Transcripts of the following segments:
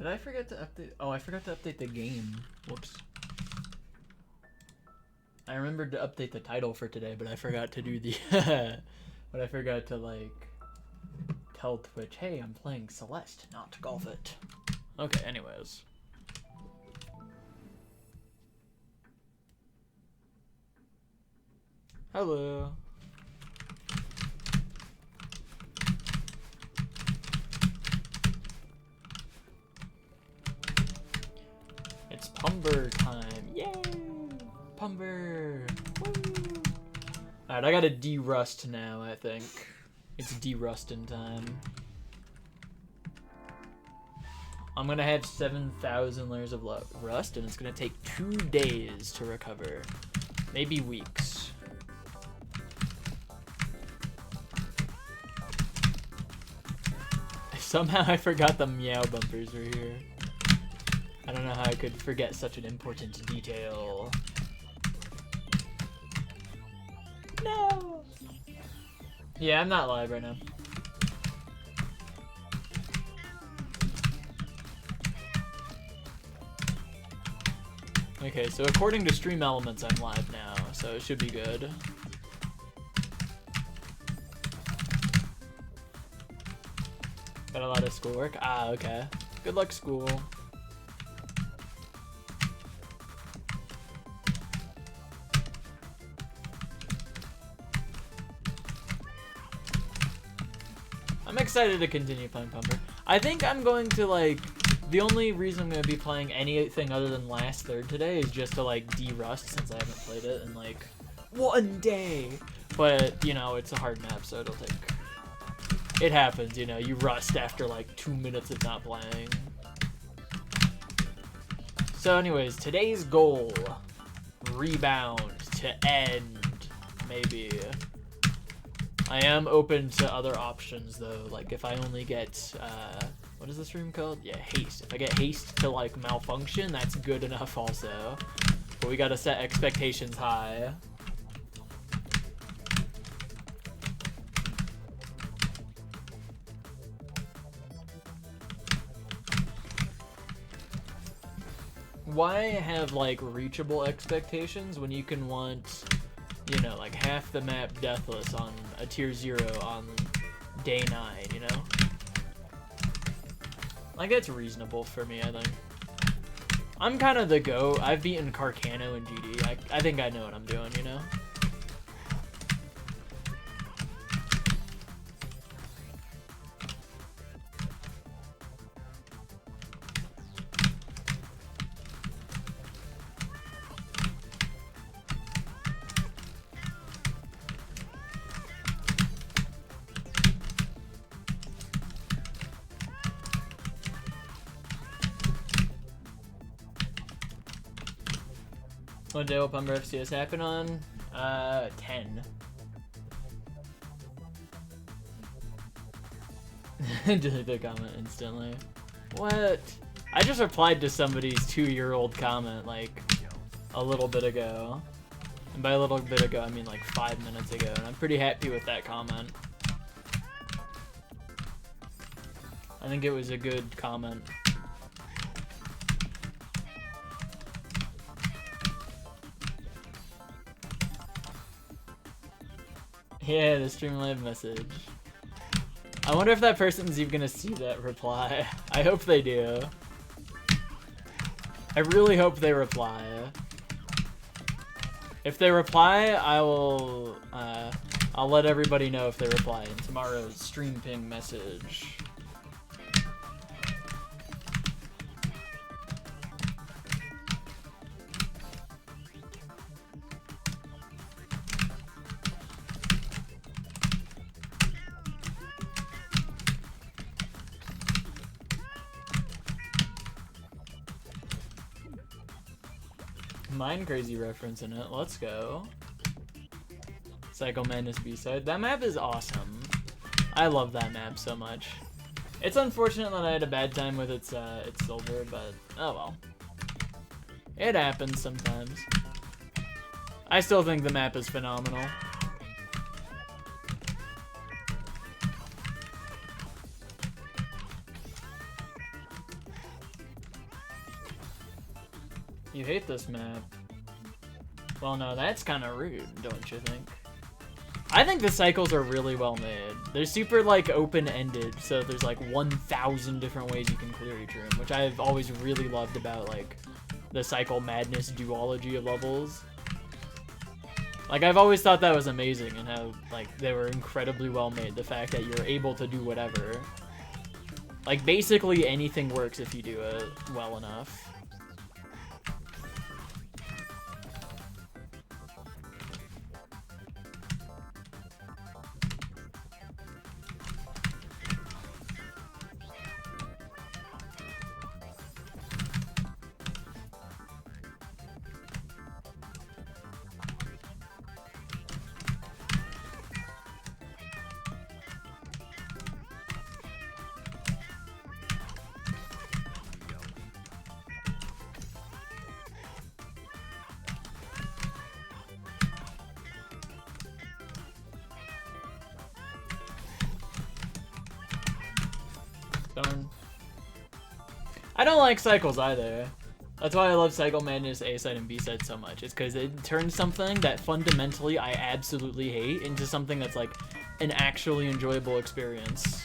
Did I forget to update? Oh, I forgot to update the game. Whoops. I remembered to update the title for today, but I forgot to do the... but I forgot to, like, tell Twitch, hey, I'm playing Celeste, not Golf It. Okay, anyways. Hello. It's Pumber time. Yay! Pumber! Woo! Alright, I gotta de-rust now, I think. It's de-rusting time. I'm gonna have 7,000 layers of rust, and it's gonna take 2 days to recover. Maybe weeks. Somehow I forgot the meow bumpers were here. I don't know how I could forget such an important detail. No! Yeah, I'm not live right now. Okay, so according to Stream Elements, I'm live now, so it should be good. Got a lot of schoolwork? Ah, okay. Good luck, school. I'm excited to continue playing Pumper. I think I'm going to, like, the only reason I'm going to be playing anything other than Last Third today is just to, like, de-rust, since I haven't played it in, like, 1 day. But, you know, it's a hard map, so it'll take... It happens, you know, you rust after, like, 2 minutes of not playing. So anyways, today's goal. Rebound to end, maybe. I am open to other options, though. Like, if I only get, what is this room called? Yeah, haste. If I get haste to, like, malfunction, that's good enough also. But we gotta set expectations high. Why have, like, reachable expectations when you can want, you know, like, half the map deathless on a tier 0 on day 9, you know? Like, that's reasonable for me, I think. I'm kind of the GOAT. I've beaten Carcano and GD. I think I know what I'm doing, you know? What day will Pumber FCS happen on? 10. Delete the comment instantly. What? I just replied to somebody's 2-year-old comment, like, a little bit ago. And by a little bit ago, I mean like 5 minutes ago, and I'm pretty happy with that comment. I think it was a good comment. Yeah, the stream live message. I wonder if that person's even gonna see that reply. I hope they do. I really hope they reply. If they reply, I'll let everybody know if they reply in tomorrow's stream ping message. Mind Crazy reference in it. Let's go. Psycho Madness B-side. That map is awesome. I love that map so much. It's unfortunate that I had a bad time with its silver, but oh well. It happens sometimes. I still think the map is phenomenal. You hate this map. Well, no, that's kind of rude, don't you think? I think the cycles are really well made. They're super, like, open-ended, so there's, like, 1,000 different ways you can clear each room, which I've always really loved about, like, the Cycle Madness duology of levels. Like, I've always thought that was amazing, and how, like, they were incredibly well made. The fact that you're able to do whatever. Like, basically anything works if you do it well enough. Darn. I don't like cycles either. That's why I love Cycle Madness A-side and B-side so much. It's because it turns something that fundamentally I absolutely hate into something that's like an actually enjoyable experience.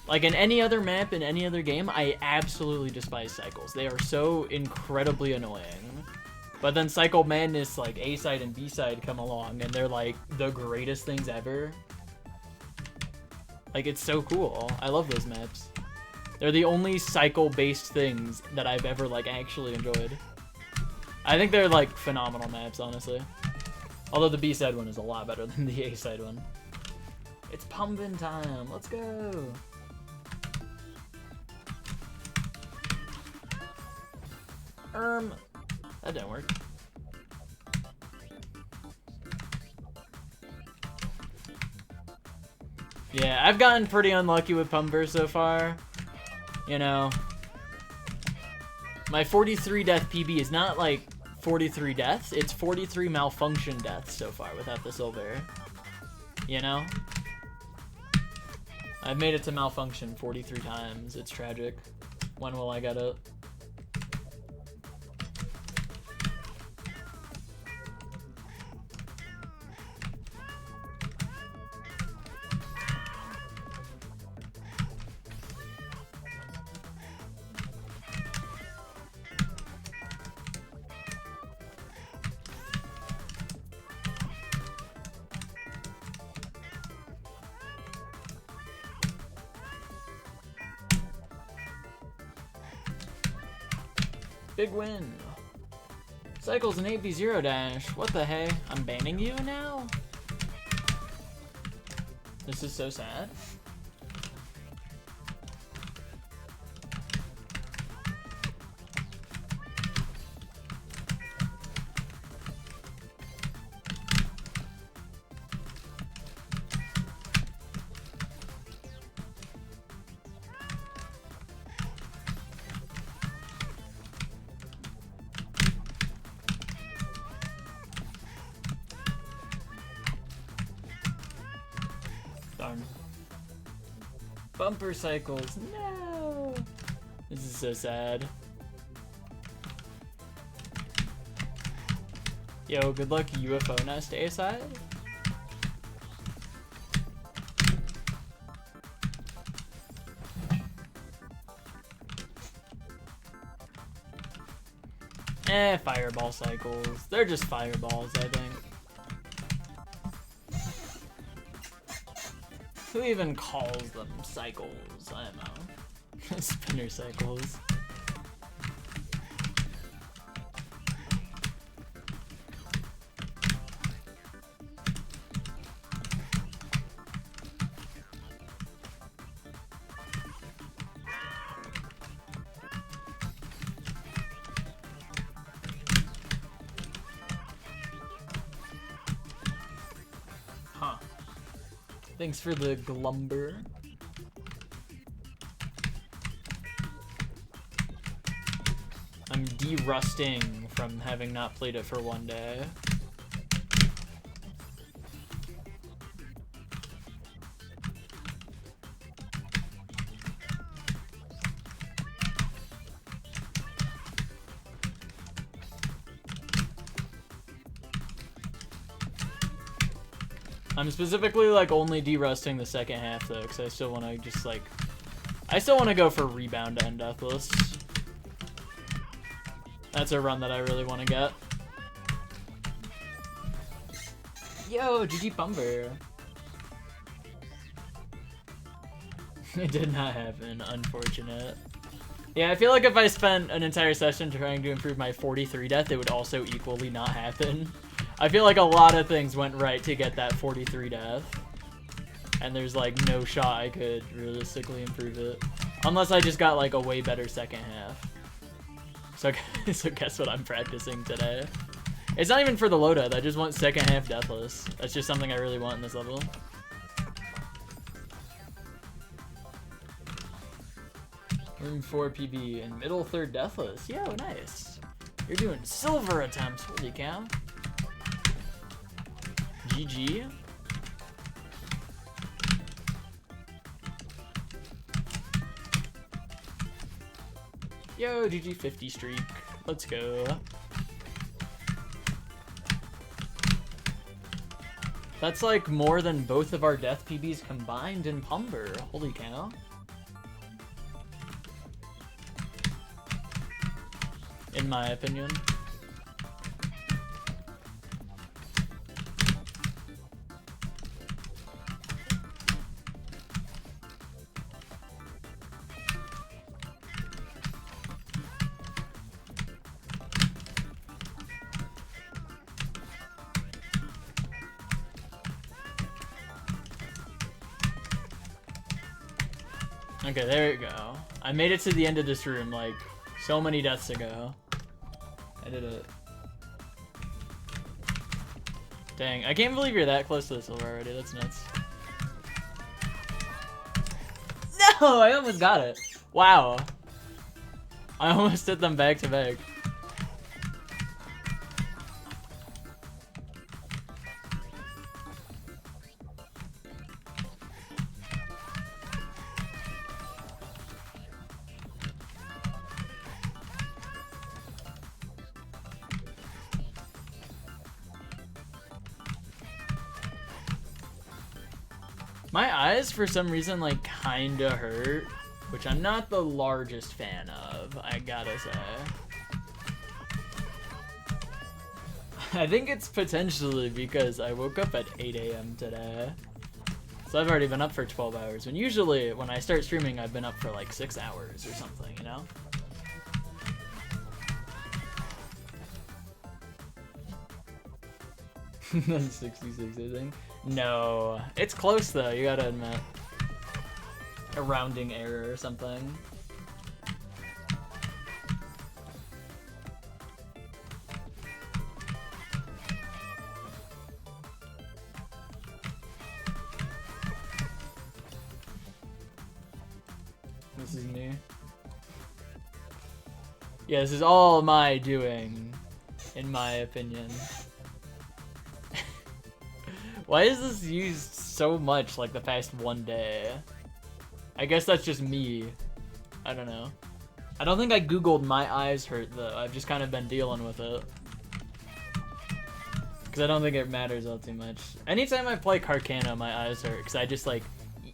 Like in any other map, in any other game, I absolutely despise cycles. They are so incredibly annoying. But then Cycle Madness, like A-side and B-side come along and they're like the greatest things ever. Like, it's so cool. I love those maps. They're the only cycle-based things that I've ever, like, actually enjoyed. I think they're, like, phenomenal maps, honestly. Although the B-side one is a lot better than the A-side one. It's pumping time. Let's go. That didn't work. Yeah, I've gotten pretty unlucky with Pumper so far. You know, my 43 death PB is not like 43 deaths, it's 43 malfunction deaths so far without the silver. You know? I've made it to malfunction 43 times. It's tragic. When will I get it? Big win. Cycles an 8v0 dash. What the hey? I'm banning you now? This is so sad. Darn. Bumper cycles. No. This is so sad. Yo, good luck UFO nest A-side. Fireball cycles. They're just fireballs, I think. Who even calls them cycles? I don't know. Spinner cycles. Huh. Thanks for the glumber. I'm de-rusting from having not played it for one day. I'm specifically like only derusting the second half though, because I still want to just like, I still want to go for rebound and deathless. That's a run that I really want to get. Yo, GG Bumber. It did not happen, unfortunate. Yeah, I feel like if I spent an entire session trying to improve my 43 death, it would also equally not happen. I feel like a lot of things went right to get that 43 death. And there's like no shot I could realistically improve it. Unless I just got like a way better second half. So guess what I'm practicing today. It's not even for the loadout, I just want second half deathless. That's just something I really want in this level. Room 4 PB and middle third deathless. Yo, nice. You're doing silver attempts, holy cow. GG. Yo, GG 50 streak. Let's go. That's like more than both of our death PBs combined in Pumber. Holy cow. In my opinion. Okay, there we go. I made it to the end of this room like so many deaths ago. I did it. Dang, I can't believe you're that close to the silver already. That's nuts. No, I almost got it. Wow. I almost hit them back to back. My eyes, for some reason, like, kinda hurt, which I'm not the largest fan of, I gotta say. I think it's potentially because I woke up at 8 AM today. So I've already been up for 12 hours, when usually, when I start streaming, I've been up for like 6 hours or something, you know? That's 66, I think. No, it's close though, you gotta admit. A rounding error or something. This is me. Yeah, this is all my doing, in my opinion. Why is this used so much like the past one day? I guess that's just me. I don't know. I don't think I googled my eyes hurt though. I've just kind of been dealing with it. Because I don't think it matters all too much. Anytime I play Carcano, my eyes hurt. Because I just like,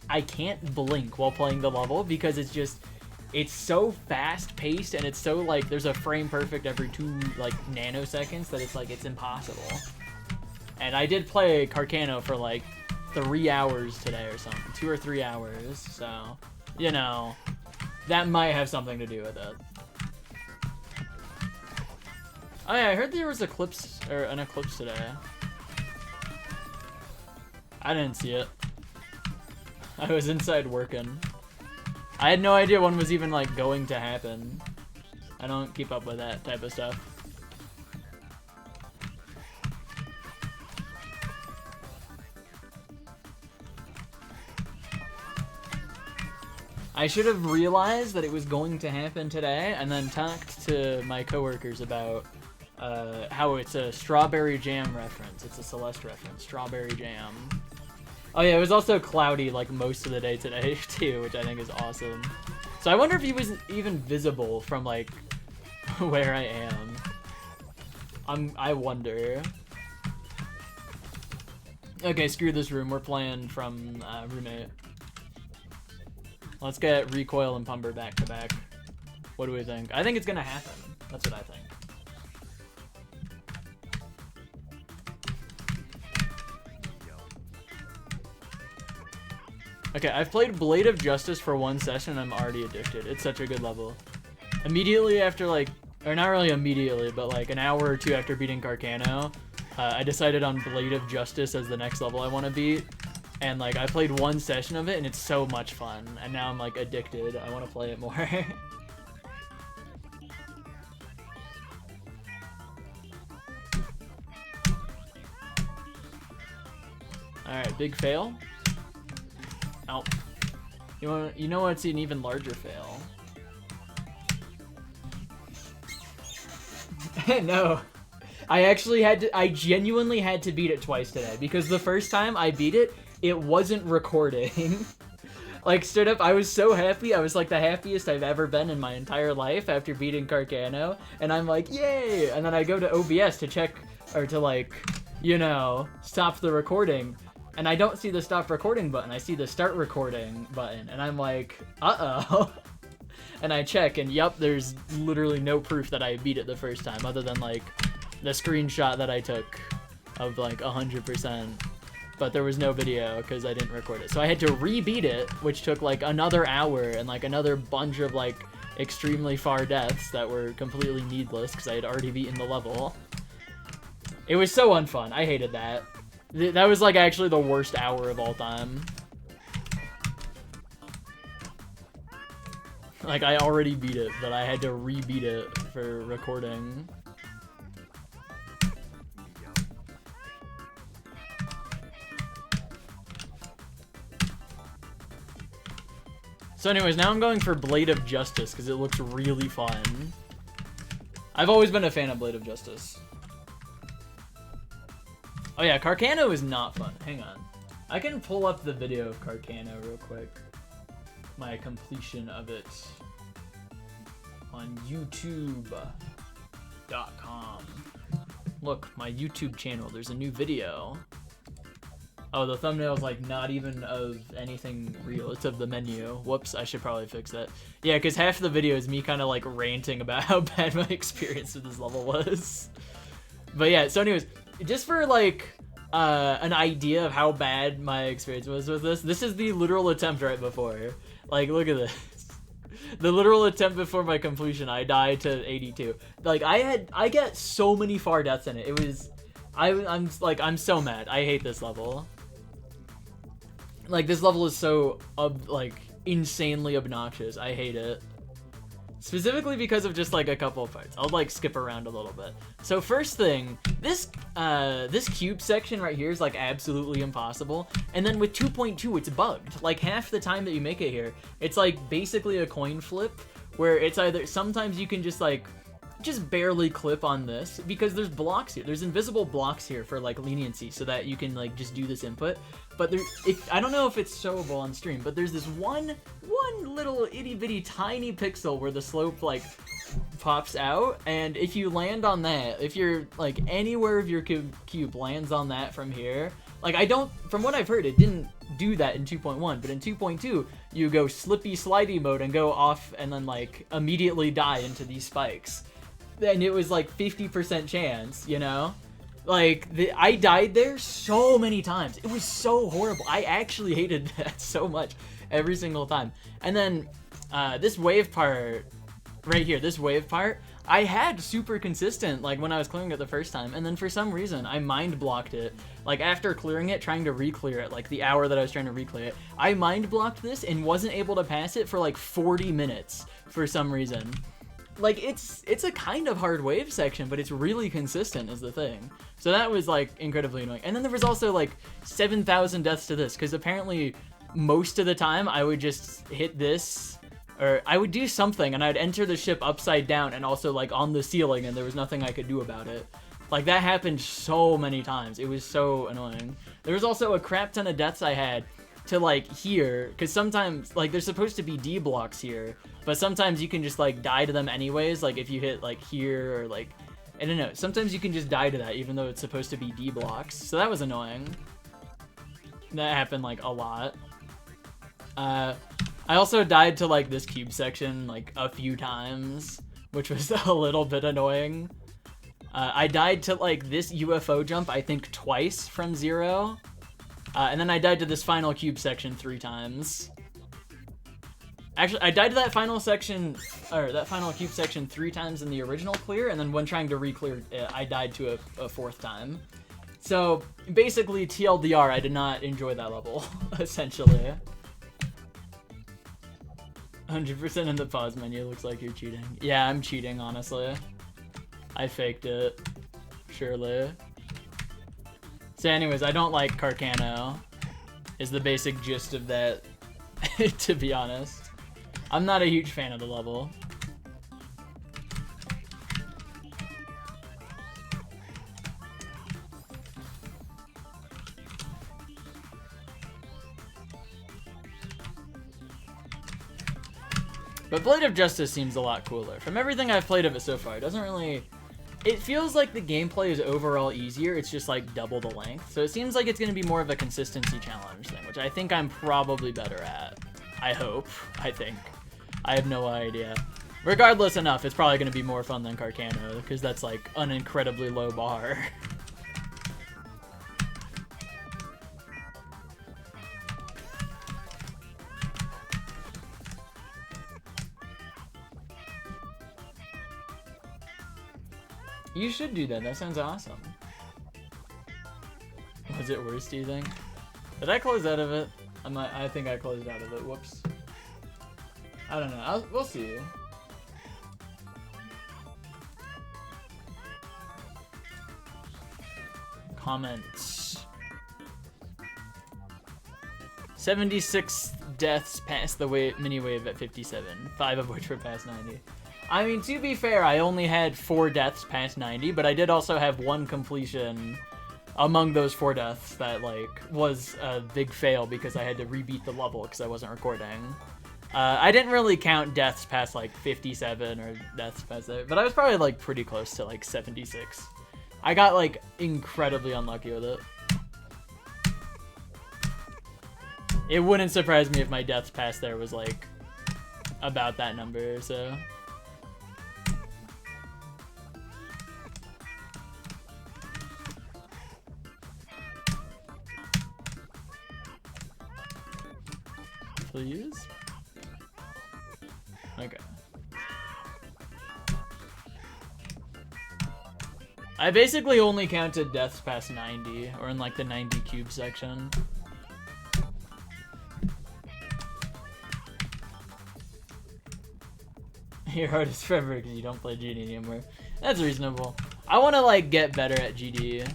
I can't blink while playing the level because it's just, it's so fast paced and it's so like, there's a frame perfect every 2 like nanoseconds that it's like, it's impossible. And I did play Carcano for like 3 hours today or something. 2 or 3 hours. So, you know, that might have something to do with it. Oh yeah, I heard there was an eclipse today. I didn't see it. I was inside working. I had no idea one was even like going to happen. I don't keep up with that type of stuff. I should have realized that it was going to happen today and then talked to my coworkers about how it's a strawberry jam reference. It's a Celeste reference, strawberry jam. Oh yeah, it was also cloudy like most of the day today too, which I think is awesome. So I wonder if he was even visible from like where I am. I wonder. Okay, screw this room. We're playing from roommate. Let's get Recoil and Pumber back to back. What do we think? I think it's gonna happen. That's what I think. Okay, I've played Blade of Justice for 1 session and I'm already addicted. It's such a good level. Immediately after, like, or not really immediately, but like an hour or two after beating Carcano, I decided on Blade of Justice as the next level I want to beat. And like, I played 1 session of it and it's so much fun. And now I'm like addicted. I want to play it more. Alright, big fail. Oh. You know what's an even larger fail? No. I genuinely had to beat it twice today because the first time I beat it, it wasn't recording. Like, straight up, I was so happy. I was like the happiest I've ever been in my entire life after beating Carcano. And I'm like, yay! And then I go to OBS to check, or to like, you know, stop the recording. And I don't see the stop recording button. I see the start recording button. And I'm like, uh-oh. And I check, and yep, there's literally no proof that I beat it the first time, other than like the screenshot that I took of like 100%. But there was no video because I didn't record it. So I had to re-beat it, which took like another hour and like another bunch of like extremely far deaths that were completely needless because I had already beaten the level. It was so unfun. I hated that. That was like actually the worst hour of all time. Like, I already beat it, but I had to re-beat it for recording. So anyways, now I'm going for Blade of Justice, because it looks really fun. I've always been a fan of Blade of Justice. Oh yeah, Carcano is not fun. Hang on. I can pull up the video of Carcano real quick. My completion of it on YouTube.com. Look, my YouTube channel, there's a new video. Oh, the thumbnail is like not even of anything real. It's of the menu. Whoops, I should probably fix that. Yeah, because half the video is me kind of like ranting about how bad my experience with this level was. But yeah, so anyways, just for like an idea of how bad my experience was with this is the literal attempt right before. Like, look at this. The literal attempt before my completion, I died to 82. Like, I get so many far deaths in it. It was, I'm so mad. I hate this level. Like, this level is so, like, insanely obnoxious. I hate it. Specifically because of just, like, a couple of parts. I'll, like, skip around a little bit. So, first thing, this cube section right here is, like, absolutely impossible. And then with 2.2, it's bugged. Like, half the time that you make it here, it's, like, basically a coin flip, where it's either, sometimes you can just, like, just barely clip on this, because there's blocks here. There's invisible blocks here for, like, leniency, so that you can, like, just do this input. But there, I don't know if it's showable on stream, but there's this one little itty-bitty tiny pixel where the slope, like, pops out, and if you land on that, if you're, like, anywhere of your cube lands on that from here, like, from what I've heard, it didn't do that in 2.1, but in 2.2, you go slippy slidey mode and go off and then, like, immediately die into these spikes. And it was, like, 50% chance, you know? Like, I died there so many times. It was so horrible. I actually hated that so much every single time. And then this wave part right here, this wave part, I had super consistent, like, when I was clearing it the first time. And then for some reason, I mind blocked it. Like, after clearing it, trying to re-clear it, like, the hour that I was trying to re-clear it, I mind blocked this and wasn't able to pass it for, like, 40 minutes for some reason. Like, it's a kind of hard wave section, but it's really consistent is the thing. So that was, like, incredibly annoying. And then there was also, like, 7,000 deaths to this, because apparently most of the time I would just hit this, or I would do something, and I'd enter the ship upside down and also, like, on the ceiling, and there was nothing I could do about it. Like, that happened so many times. It was so annoying. There was also a crap ton of deaths I had to, like, here, because sometimes, like, there's supposed to be D blocks here, but sometimes you can just, like, die to them anyways, like, if you hit, like, here, or, like, I don't know, sometimes you can just die to that, even though it's supposed to be D blocks, so that was annoying. That happened like a lot. I also died to like this cube section like a few times, which was a little bit annoying. I died to like this UFO jump I think twice from 0. And then I died to this final cube section 3 times. Actually, I died to that final section, or that final cube section 3 times in the original clear, and then when trying to re-clear it, I died to a 4th time. So, basically, TLDR, I did not enjoy that level, essentially. 100% in the pause menu, looks like you're cheating. Yeah, I'm cheating, honestly. I faked it. Surely. So anyways, I don't like Carcano, is the basic gist of that, to be honest. I'm not a huge fan of the level. But Blade of Justice seems a lot cooler. From everything I've played of it so far, it doesn't really... It feels like the gameplay is overall easier, it's just like double the length. So it seems like it's going to be more of a consistency challenge thing, which I think I'm probably better at. I hope. I think. I have no idea. Regardless enough, it's probably going to be more fun than Carcano, because that's like an incredibly low bar. You should do that. That sounds awesome. Was it worse, do you think? Did I close out of it? I think I closed out of it. Whoops. I don't know. We'll see. Comments. 76 deaths past the mini wave at 57. 5 of which were past 90. I mean, to be fair, I only had 4 deaths past 90, but I did also have 1 completion among those 4 deaths that, like, was a big fail because I had to rebeat the level because I wasn't recording. I didn't really count deaths past, like, 57 or deaths past that, but I was probably, like, pretty close to, like, 76. I got, like, incredibly unlucky with it. It wouldn't surprise me if my deaths past there was, like, about that number or so. Please? Okay. I basically only counted deaths past 90, or in like the 90 cube section. Your heart is forever because you don't play GD anymore. That's reasonable. I want to like get better at GD.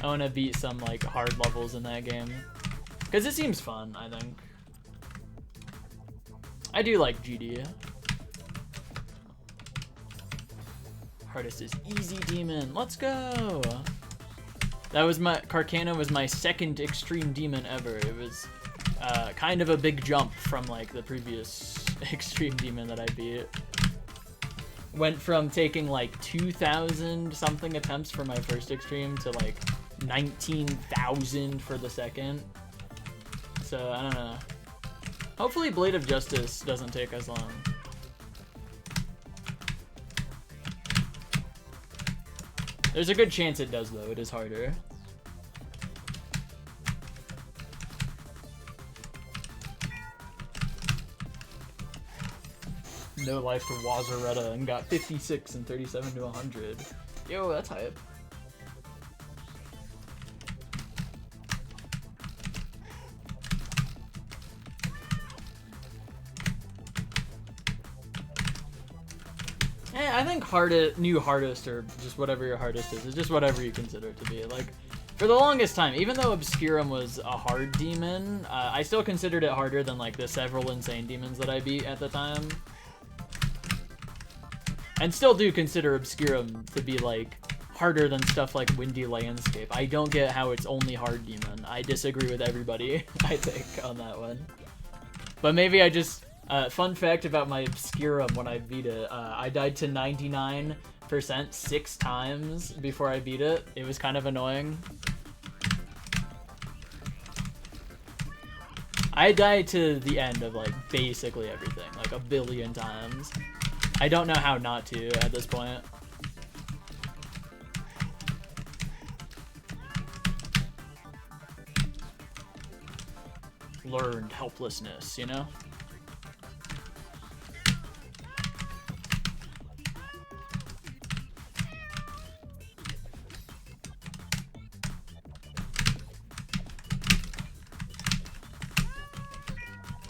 I want to beat some like hard levels in that game. Because it seems fun, I think. I do like GD. Hardest is easy demon. Let's go. That was Carcano was my 2nd extreme demon ever. It was kind of a big jump from like the previous extreme demon that I beat. Went from taking like 2,000 something attempts for my first extreme to like 19,000 for the 2nd. So I don't know. Hopefully Blade of Justice doesn't take as long. There's a good chance it does though, it is harder. No life to Wazaretta and got 56 and 37 to 100. Yo, that's hype. I think new hardest, or just whatever your hardest is just whatever you consider it to be. Like, for the longest time, even though Obscurum was a hard demon, I still considered it harder than like the several insane demons that I beat at the time. And still do consider Obscurum to be like harder than stuff like Windy Landscape. I don't get how it's only hard demon. I disagree with everybody, I think, on that one. But maybe I just... fun fact about my Obscurum when I beat it, I died to 99% 6 times before I beat it. It was kind of annoying. I died to the end of like basically everything, like a billion times. I don't know how not to at this point. Learned helplessness, you know?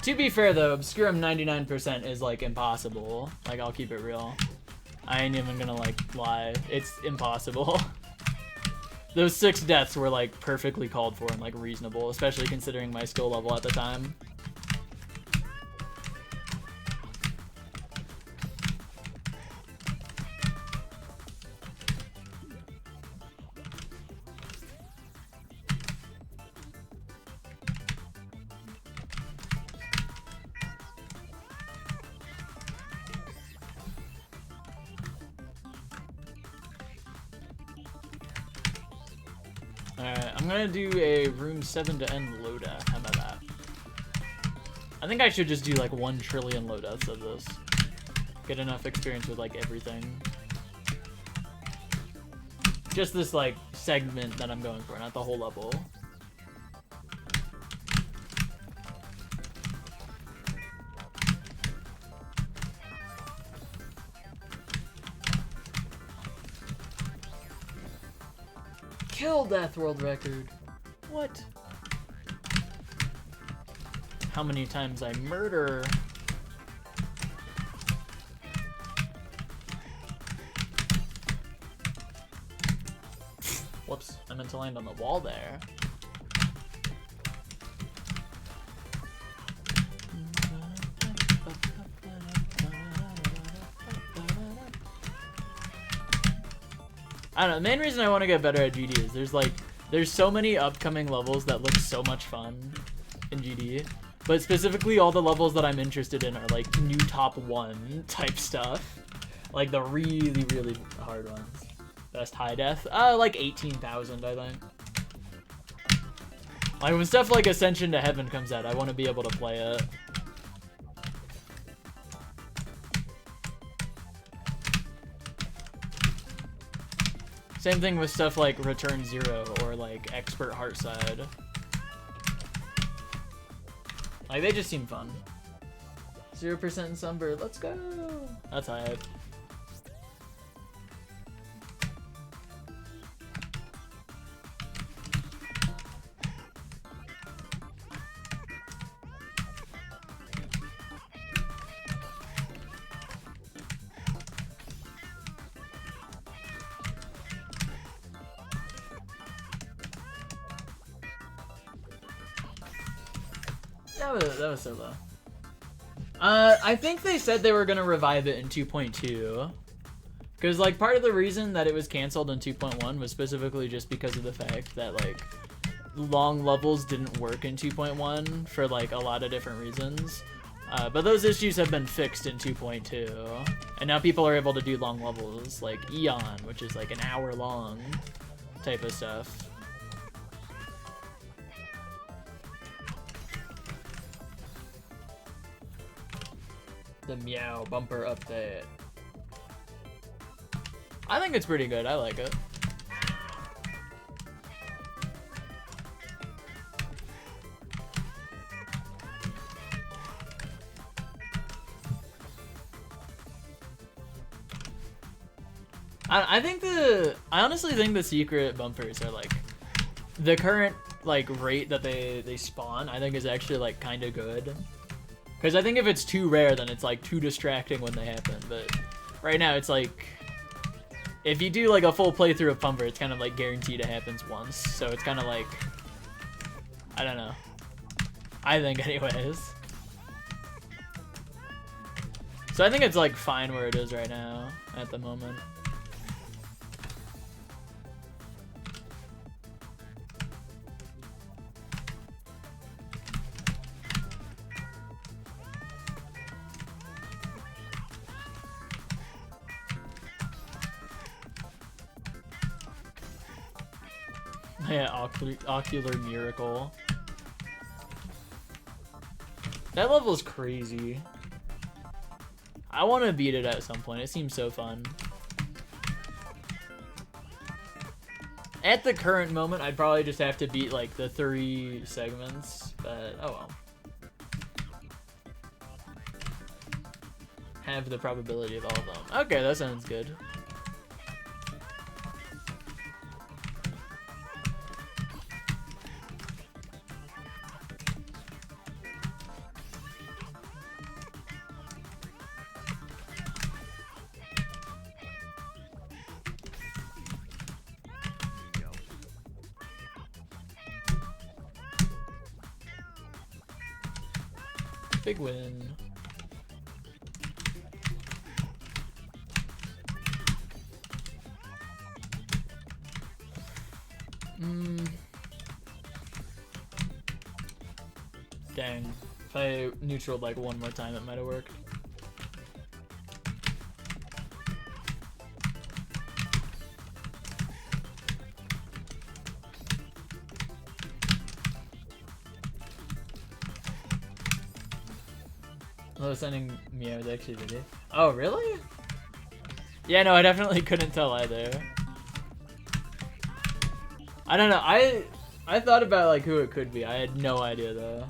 To be fair though, Obscurum 99% is like impossible. Like, I'll keep it real. I ain't even gonna like lie. It's impossible. Those 6 deaths were like perfectly called for and like reasonable, especially considering my skill level at the time. Alright, I'm gonna do a room 7 to end loadout. How about that? I think I should just do like 1 trillion loadouts of this. Get enough experience with like everything. Just this like segment that I'm going for, not the whole level. Kill death world record. What? How many times I murder? Whoops, I meant to land on the wall there. I don't know, the main reason I want to get better at GD is there's so many upcoming levels that look so much fun in GD, but specifically all the levels that I'm interested in are like new top 1 type stuff, like the really, really hard ones. Best high death, like 18,000 I think. Like when stuff like Ascension to Heaven comes out, I want to be able to play it. Same thing with stuff like Return Zero or like Expert Heartside. Like they just seem fun. 0% in Sunbird, let's go! That's hype. That was so low. I think they said they were gonna revive it in 2.2. Because, like, part of the reason that it was canceled in 2.1 was specifically just because of the fact that, like, long levels didn't work in 2.1 for, like, a lot of different reasons. But those issues have been fixed in 2.2. And now people are able to do long levels, like Eon, which is, like, an hour long type of stuff. The Meow bumper update. I think it's pretty good. I like it. I honestly think the secret bumpers are like the current like rate that they spawn. I think is actually like kind of good. Because I think if it's too rare, then it's like too distracting when they happen. But right now, it's like if you do like a full playthrough of Pumper, it's kind of like guaranteed it happens once. So it's kind of like, I don't know. I think anyways. So I think it's like fine where it is right now at the moment. Yeah, ocular miracle. That level is crazy. I want to beat it at some point. It seems so fun. At the current moment, I'd probably just have to beat like the 3 segments, but oh well. Have the probability of all of them. Okay, that sounds good. Big win. Dang. If I neutraled like one more time, it might have worked. Oh, sending me out actually did it. Oh, really? Yeah, no, I definitely couldn't tell either. I don't know. I thought about like who it could be. I had no idea though.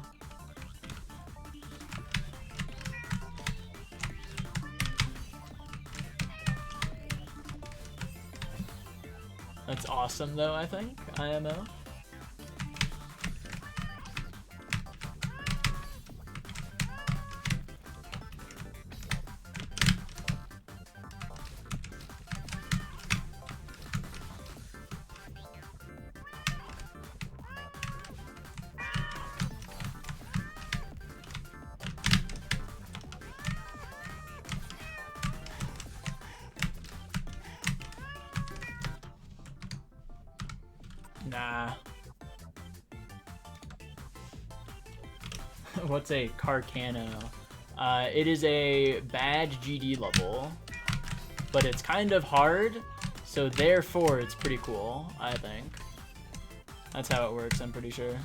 That's awesome though, I think. IMO. Nah. What's a Carcano? It is a badge GD level, but it's kind of hard, so therefore it's pretty cool, I think. That's how it works, I'm pretty sure.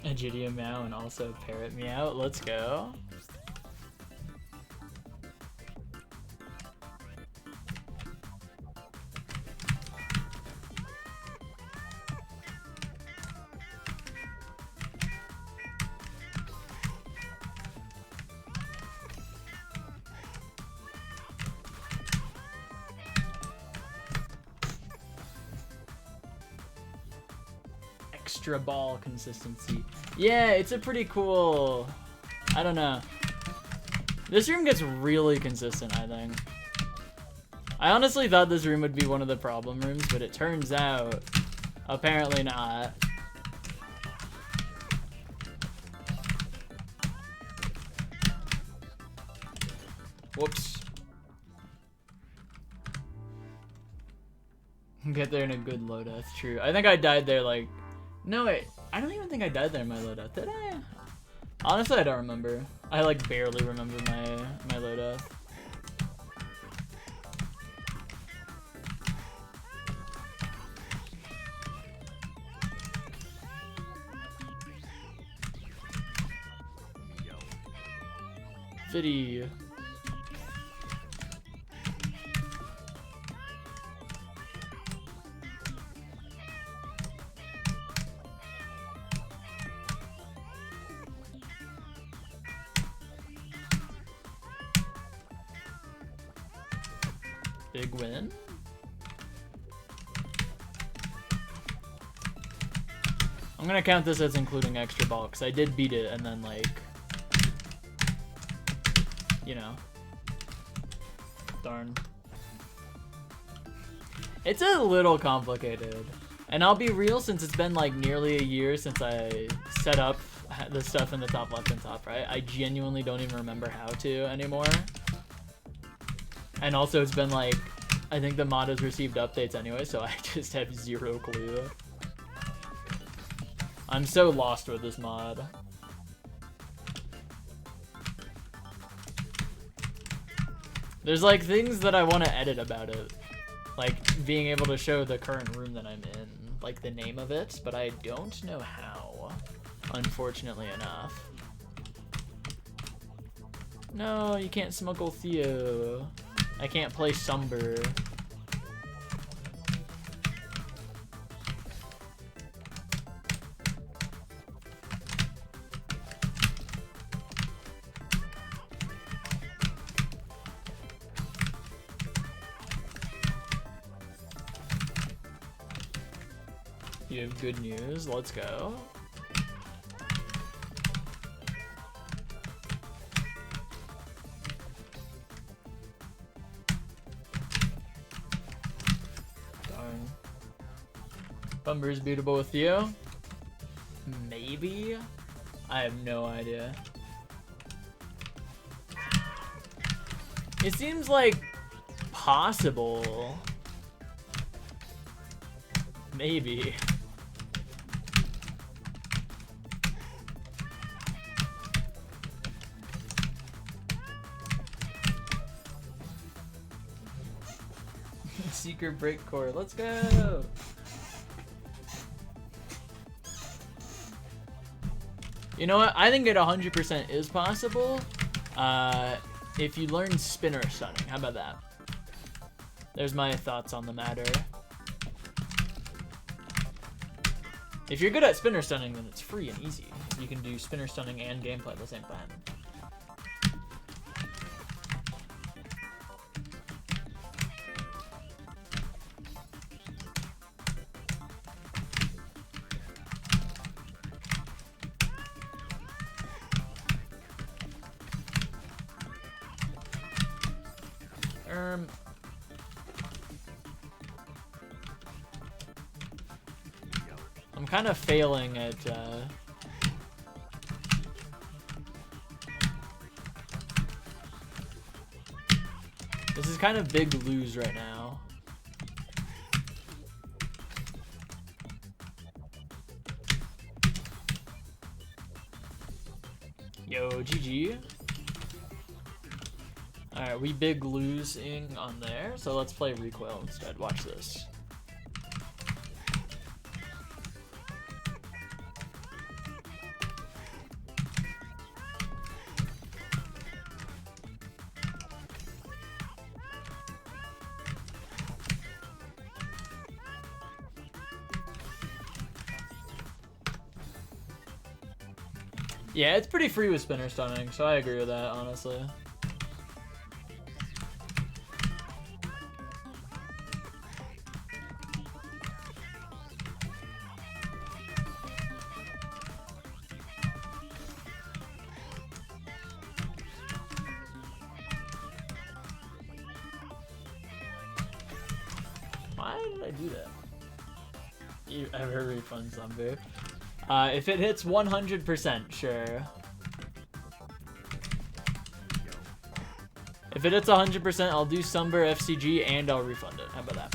A GD meow and also parrot meow. Let's go. Extra ball consistency. Yeah, it's a pretty cool... I don't know. This room gets really consistent, I think. I honestly thought this room would be one of the problem rooms, but it turns out apparently not. Whoops. Get there in a good low death, true. I think I died there like... No, wait. I don't even think I died there in my low death. Did I? Honestly, I don't remember. I like barely remember my low death. Fitty. Big win. I'm gonna count this as including extra ball because I did beat it and then like, you know, darn. It's a little complicated, and I'll be real, since it's been like nearly a year since I set up the stuff in the top left and top right, I genuinely don't even remember how to anymore. And also it's been like, I think the mod has received updates anyway, so I just have zero clue. I'm so lost with this mod. There's like things that I want to edit about it. Like being able to show the current room that I'm in, like the name of it, but I don't know how, unfortunately enough. No, you can't smuggle Theo. I can't play Sumber. You have good news. Let's go. Darn. Bumber's beatable with you? Maybe? I have no idea. It seems like possible. Maybe. Secret break core, let's go! You know what? I think it 100% is possible if you learn spinner stunning. How about that? There's my thoughts on the matter. If you're good at spinner stunning, then it's free and easy. You can do spinner stunning and gameplay at the same time. I'm kind of failing at this is kind of big lose right now. Yo, GG. Alright, we big losing on there, so let's play recoil instead. Watch this. Yeah, it's pretty free with spinner stunning, so I agree with that, honestly. Why did I do that? You ever refund Sumber? If it hits 100%, sure. If it hits 100%, I'll do Sumber FCG and I'll refund it. How about that?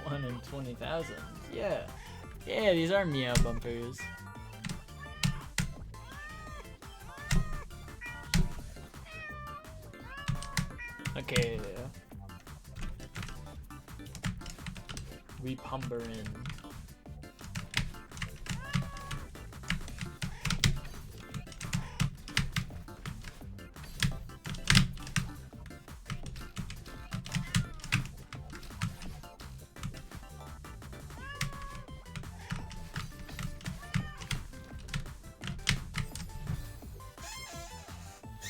One in 20,000. Yeah. Yeah, these are meow bumpers. Okay. We pumper in.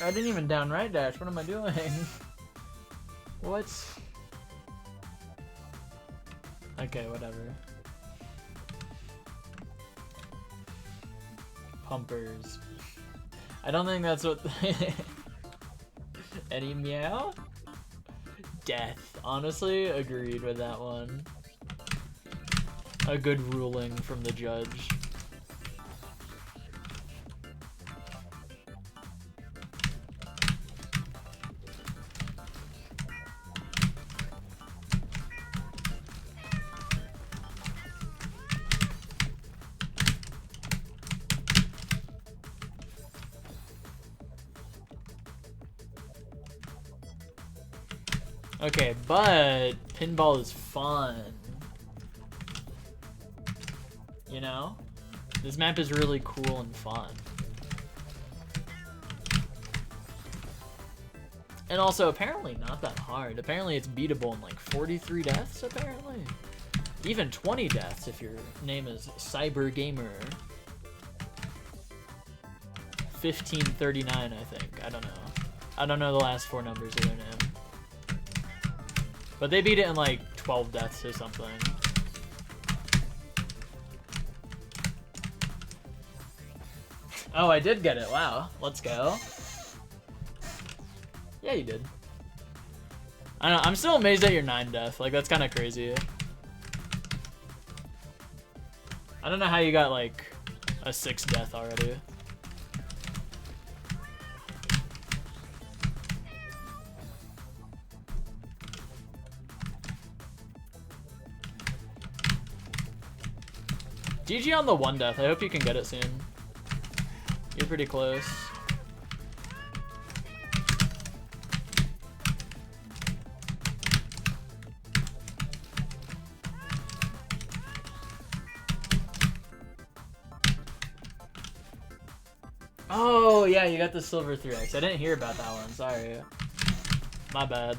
I didn't even downright dash. What am I doing? What? Okay, whatever. Pumpers. I don't think that's what... Any meow? Death. Honestly, agreed with that one. a good ruling from the judge. Okay, but pinball is fun. You know? This map is really cool and fun. And also, apparently not that hard. Apparently it's beatable in like 43 deaths, apparently. Even 20 deaths if your name is Cyber Gamer. 1539, I think. I don't know. I don't know the last 4 numbers of their name. But they beat it in like 12 deaths or something. Oh, I did get it. Wow. Let's go. Yeah, you did. I don't know. I'm still amazed at your 9 death. Like, that's kind of crazy. I don't know how you got like a 6 death already. GG on the 1 death. I hope you can get it soon. You're pretty close. Oh, yeah, you got the silver 3x. I didn't hear about that one. Sorry. My bad.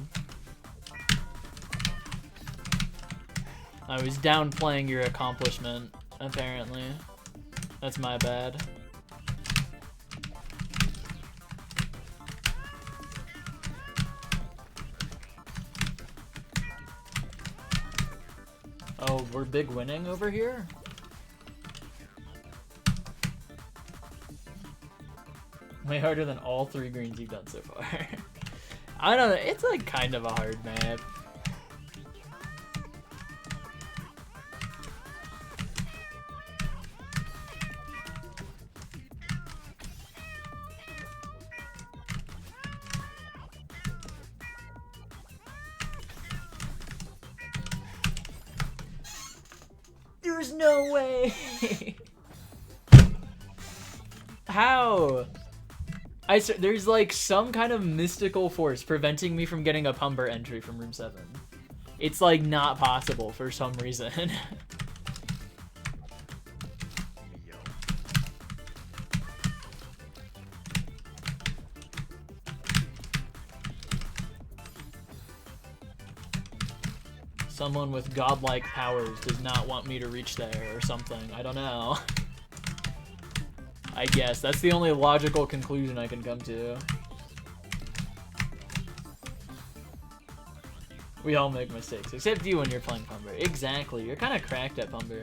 I was downplaying your accomplishment. Apparently. That's my bad. Oh, we're big winning over here? Way harder than all 3 greens you've done so far. I don't know, it's like kind of a hard map. There's no way. How? There's like some kind of mystical force preventing me from getting a Pumber entry from room 7. It's like not possible for some reason. Someone with godlike powers does not want me to reach there or something. I don't know. I guess. That's the only logical conclusion I can come to. We all make mistakes. Except you when you're playing Pumber. Exactly. You're kind of cracked at Pumber.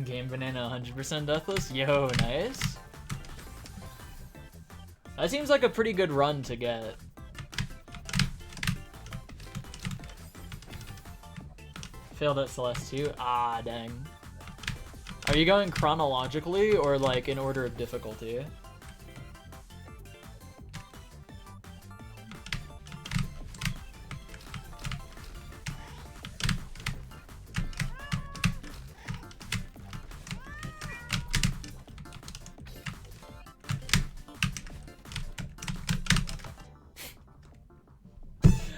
Game Banana 100% deathless? Yo, nice. That seems like a pretty good run to get. Failed at Celeste too? Ah, dang. Are you going chronologically or like in order of difficulty?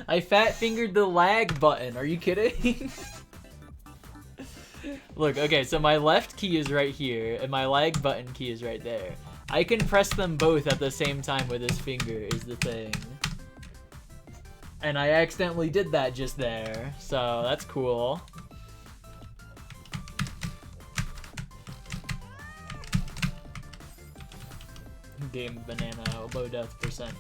I fat-fingered the lag button. Are you kidding? Look, okay, so my left key is right here, and my lag button key is right there. I can press them both at the same time with this finger, is the thing. And I accidentally did that just there, so that's cool. game banana, low death percent.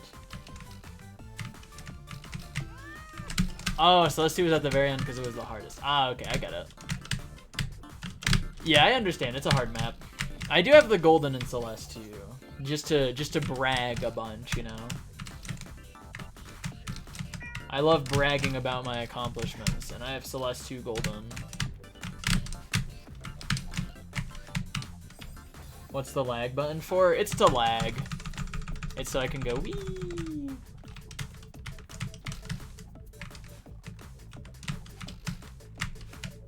Oh, Celeste 2 was at the very end because it was the hardest. Ah, okay, I get it. Yeah, I understand. It's a hard map. I do have the golden in Celeste too, just to brag a bunch, you know. I love bragging about my accomplishments, and I have Celeste 2 golden. What's the lag button for? It's to lag. It's so I can go wee.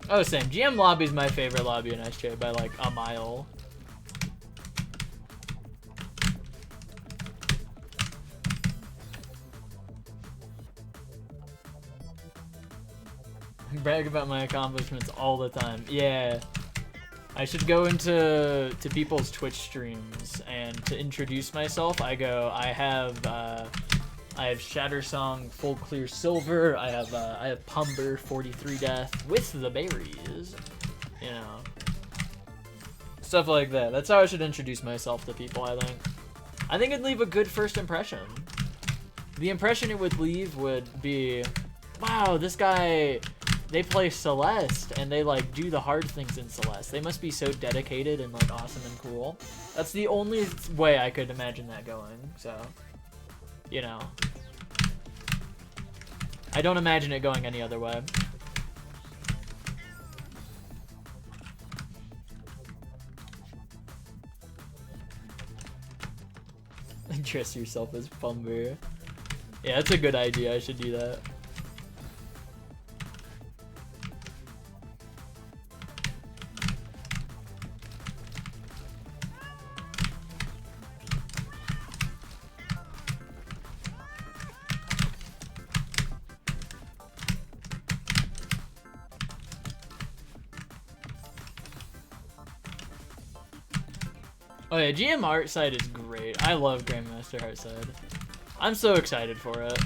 Oh, same. GM lobby is my favorite lobby in SJ by like a mile. Brag about my accomplishments all the time. Yeah. I should go into people's Twitch streams, and to introduce myself, I go, I have Shattersong full clear silver. I have Pumber 43 death with the berries. You know, stuff like that. That's how I should introduce myself to people. I think it'd leave a good first impression. The impression it would leave would be, wow, this guy. They play Celeste, and they, like, do the hard things in Celeste. They must be so dedicated and, like, awesome and cool. That's the only way I could imagine that going, so, you know. I don't imagine it going any other way. Dress yourself as Pumber. Yeah, that's a good idea. I should do that. Oh yeah, GM Artside is great. I love Grandmaster Artside. I'm so excited for it.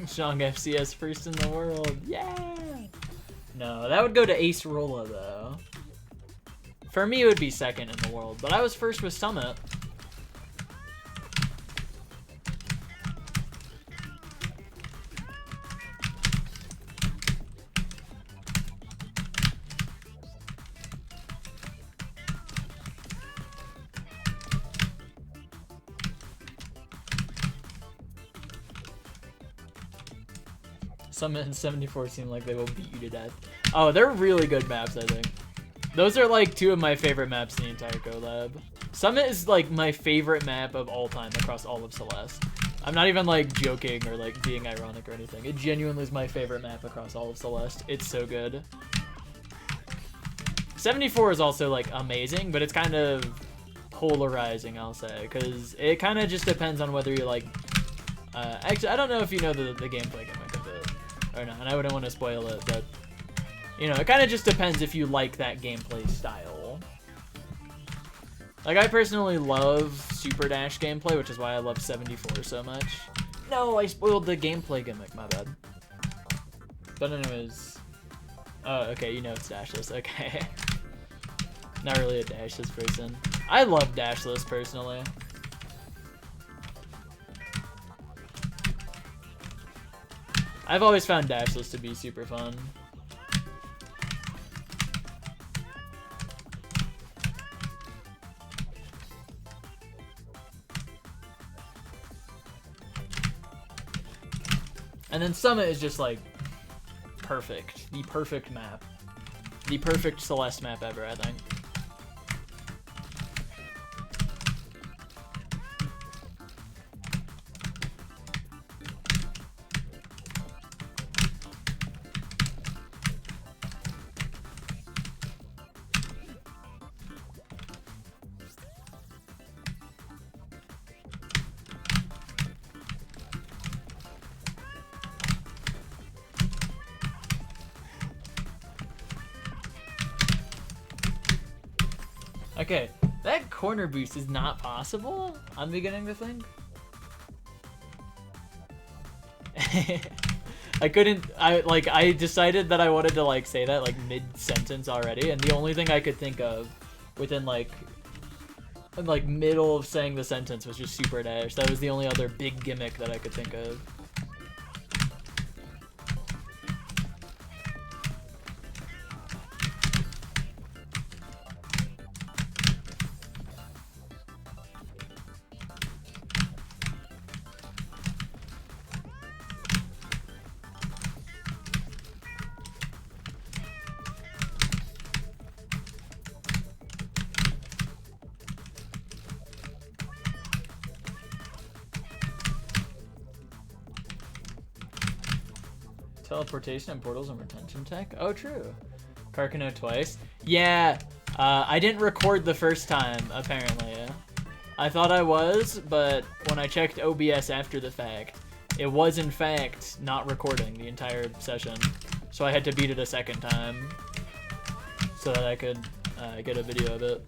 Strong FCS first in the world. Yeah! No, that would go to Ace Rolla, though. For me, it would be second in the world, but I was first with Summit. Summit and 74 seem like they will beat you to death. Oh, they're really good maps, I think. Those are like two of my favorite maps in the entire collab. Summit is like my favorite map of all time across all of Celeste. I'm not even like joking or like being ironic or anything. It genuinely is my favorite map across all of Celeste. It's so good. 74 is also like amazing, but it's kind of polarizing, I'll say, because it kind of just depends on whether you like. Actually, I don't know if you know the gameplay gimmick of it or not, and I wouldn't want to spoil it, but you know, it kind of just depends if you like that gameplay style. Like, I personally love Super Dash gameplay, which is why I love 74 so much. No, I spoiled the gameplay gimmick, my bad. But anyways, oh, okay, you know it's dashless, okay. Not really a dashless person. I love dashless personally. I've always found dashless to be super fun. And then Summit is just like perfect. The perfect map. The perfect Celeste map ever, I think. Okay, that corner boost is not possible? I'm beginning to think. I decided that I wanted to like say that like mid-sentence already, and the only thing I could think of within like middle of saying the sentence was just super dash. That was the only other big gimmick that I could think of. Teleportation and portals and retention tech? Oh, true. Karkano twice? Yeah, I didn't record the first time, apparently. I thought I was, but when I checked OBS after the fact, it was in fact not recording the entire session. So I had to beat it a second time so that I could get a video of it.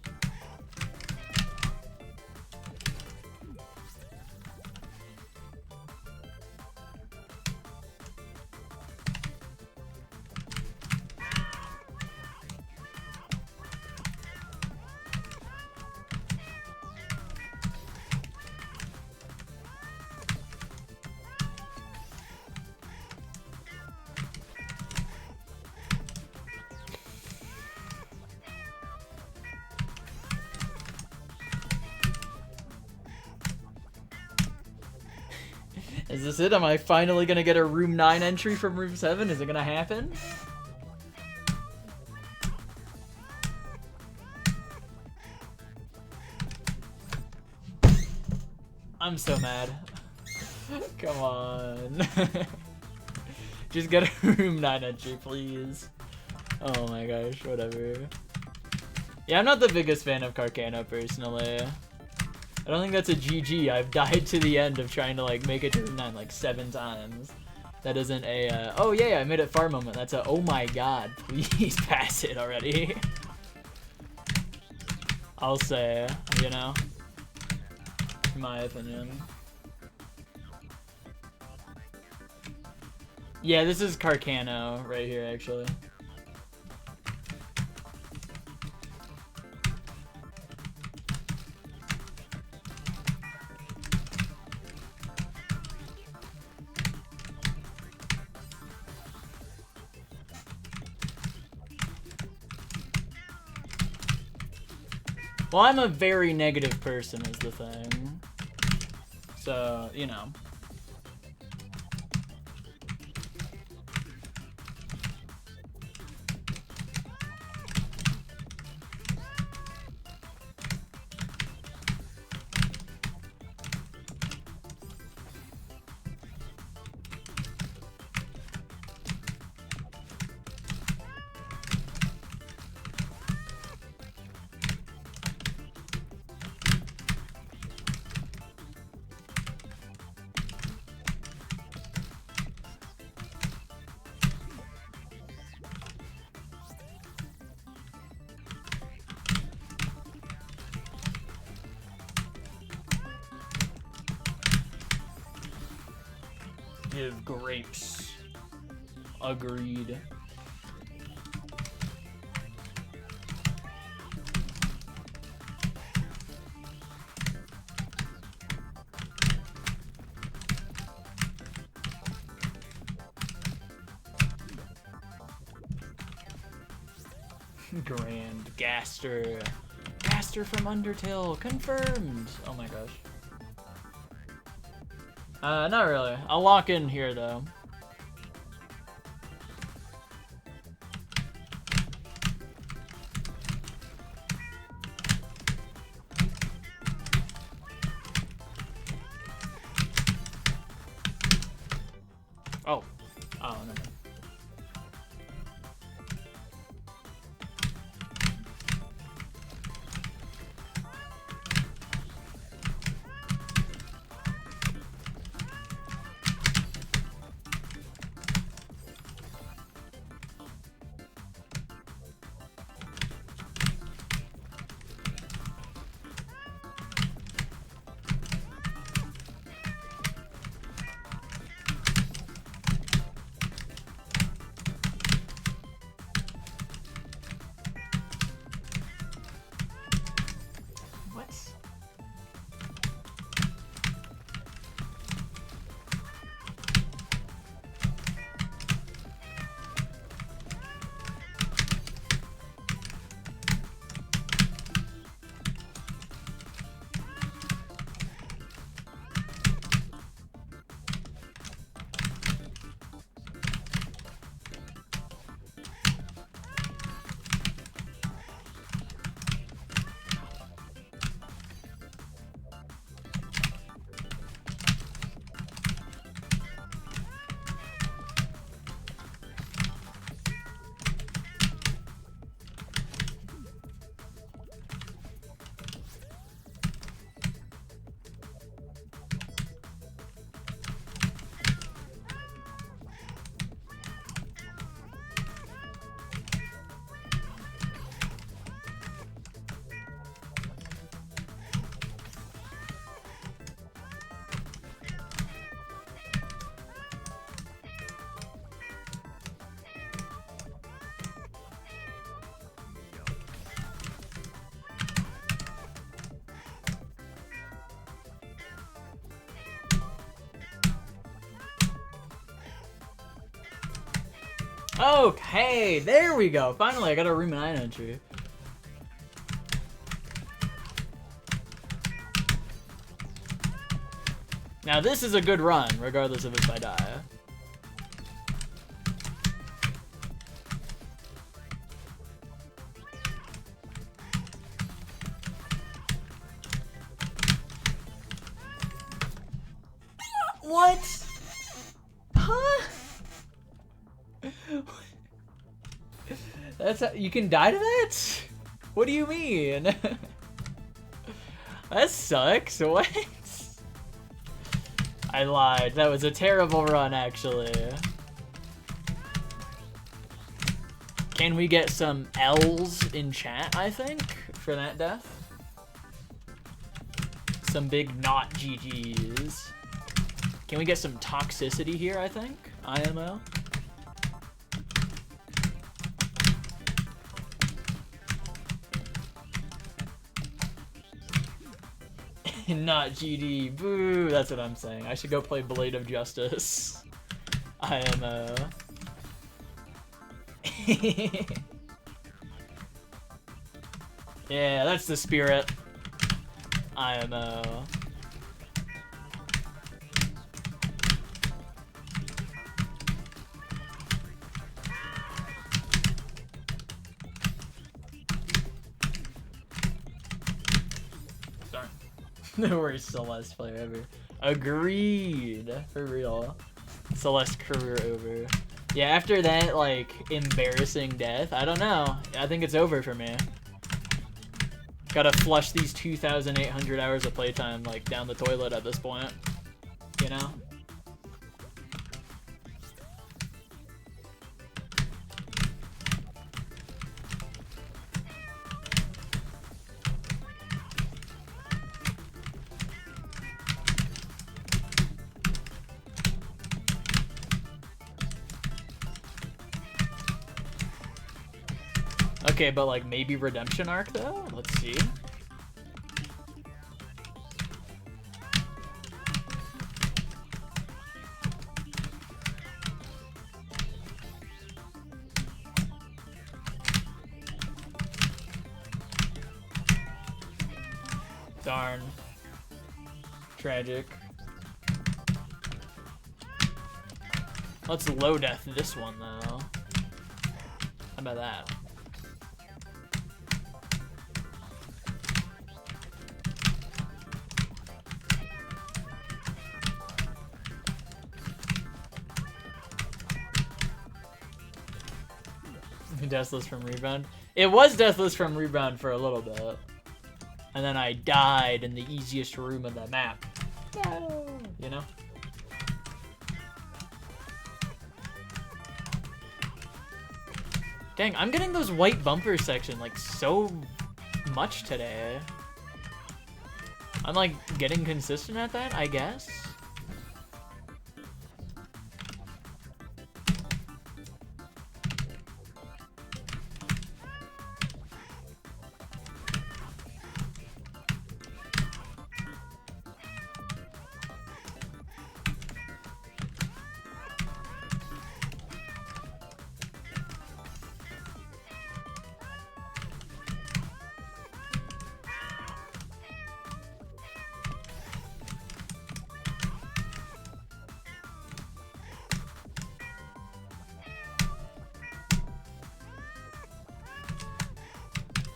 Is this it? Am I finally gonna get a room 9 entry from room 7? Is it gonna happen? I'm so mad. Come on. Just get a room 9 entry, please. Oh my gosh, whatever. Yeah, I'm not the biggest fan of Karkano, personally. I don't think that's a GG. I've died to the end of trying to like make it to room 9 like 7 times. That isn't a, oh yeah, I made it far moment. That's a, oh my god, please pass it already. I'll say, you know, in my opinion. Yeah, this is Karkano right here, actually. Well, I'm a very negative person is the thing. So, you know. Give grapes. Agreed. Grand Gaster. Gaster from Undertale. Confirmed. Oh my gosh. Not really. I'll lock in here, though. Oh. Oh, no. Okay, there we go. Finally, I got a room 9 entry. Now this is a good run, regardless of if I die. What? Huh? That's how, you can die to that? What do you mean? That sucks. What? I lied. That was a terrible run, actually. Can we get some L's in chat, I think, for that death? Some big not GG's. Can we get some toxicity here, I think? IMO. Not GD. Boo. That's what I'm saying. I should go play Blade of Justice. IMO. Yeah, that's the spirit. IMO. The worst Celeste player ever. Agreed. For real. Celeste career over. Yeah, after that, like, embarrassing death, I don't know. I think it's over for me. Gotta flush these 2,800 hours of playtime, like, down the toilet at this point. You know? Okay, but like maybe redemption arc though? Let's see. Darn. Tragic. Let's low death this one though. How about that? Deathless from Rebound. It was Deathless from Rebound for a little bit. And then I died in the easiest room of the map. No. You know? Dang, I'm getting those white bumpers section like so much today. I'm like getting consistent at that, I guess.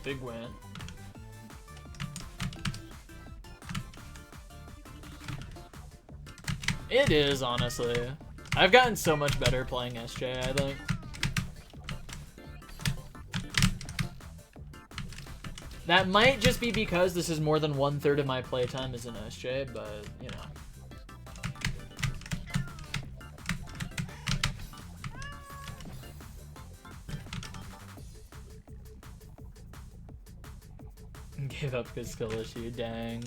Big win. It is, honestly. I've gotten so much better playing SJ, I think. That might just be because this is more than 1/3 of my playtime is in SJ, but, you know. Gave up good skill issue, dang.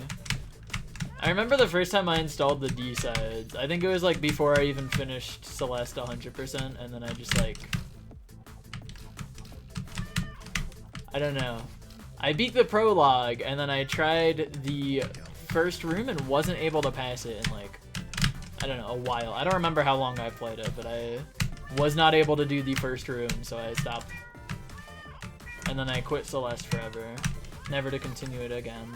I remember the first time I installed the D-sides. I think it was like before I even finished Celeste 100%, and then I just like... I don't know. I beat the prologue, and then I tried the first room and wasn't able to pass it in like, I don't know, a while. I don't remember how long I played it, but Was not able to do the first room, so I stopped. And then I quit Celeste forever. Never to continue it again.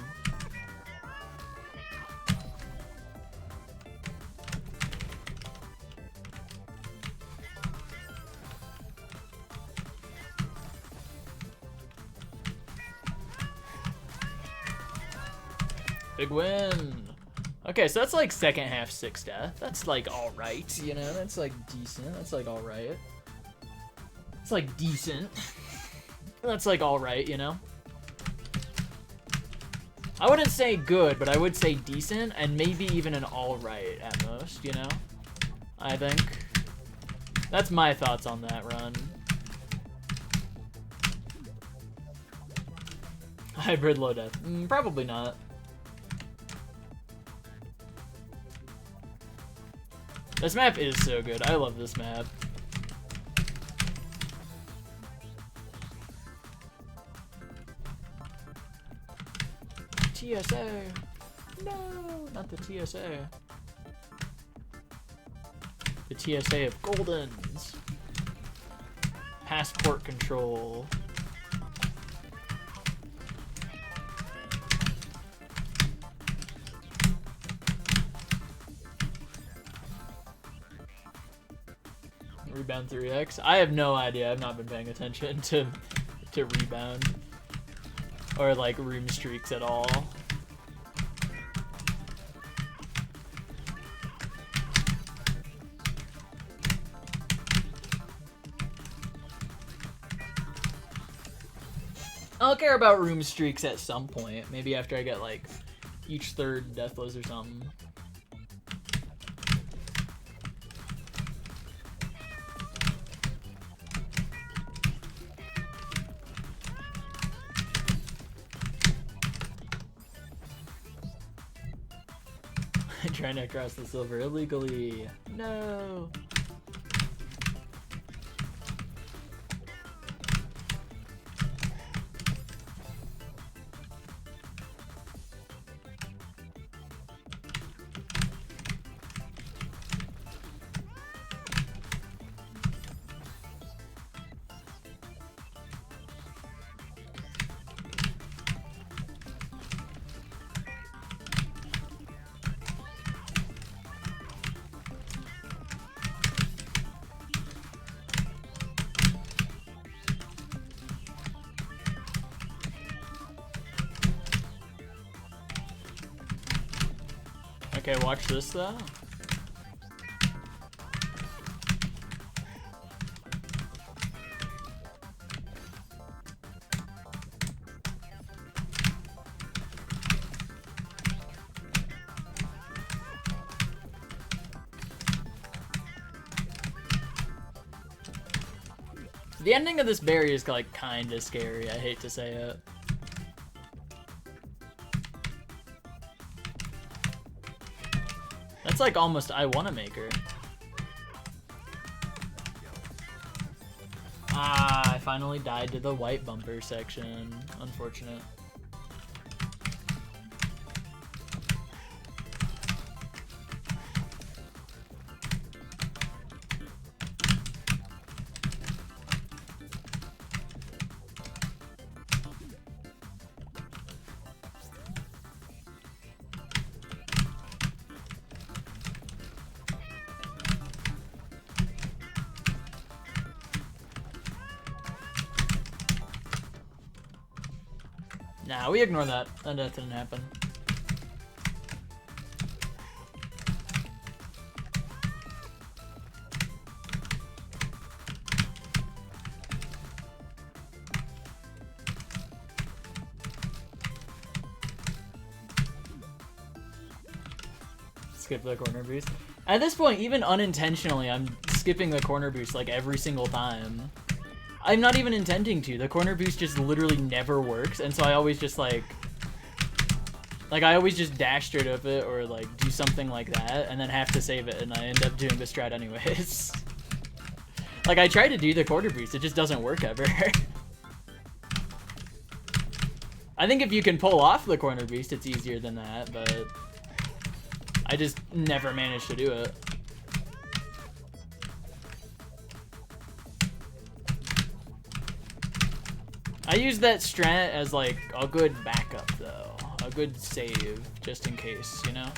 Big win. Okay, so that's like second half 6 death. That's like alright, you know? That's like decent. That's like alright. It's like decent. That's like alright, you know? I wouldn't say good, but I would say decent, and maybe even an alright at most, you know? I think. That's my thoughts on that run. Hybrid low death. Probably not. This map is so good. I love this map. TSA. No, not the TSA. The TSA of Goldens. Passport control. Rebound 3x. I have no idea. I've not been paying attention to rebound or like room streaks at all. I'll care about room streaks at some point. Maybe after I get like each third deathless or something. Trying to cross the silver illegally. No. Okay, watch this though. The ending of this berry is like kinda scary, I hate to say it. That's like almost I wanna make her. Ah, I finally died to the white bumper section. Unfortunate. Nah, we ignore that. That didn't happen. Skip the corner boost. At this point, even unintentionally, I'm skipping the corner boost like every single time. I'm not even intending to. The corner boost just literally never works, and so I always just like I always just dash straight up it or like do something like that and then have to save it, and I end up doing the strat anyways. Like I try to do the corner boost, it just doesn't work ever. I think if you can pull off the corner boost, it's easier than that, but I just never managed to do it. I use that strat as like a good backup though. A good save, just in case, you know?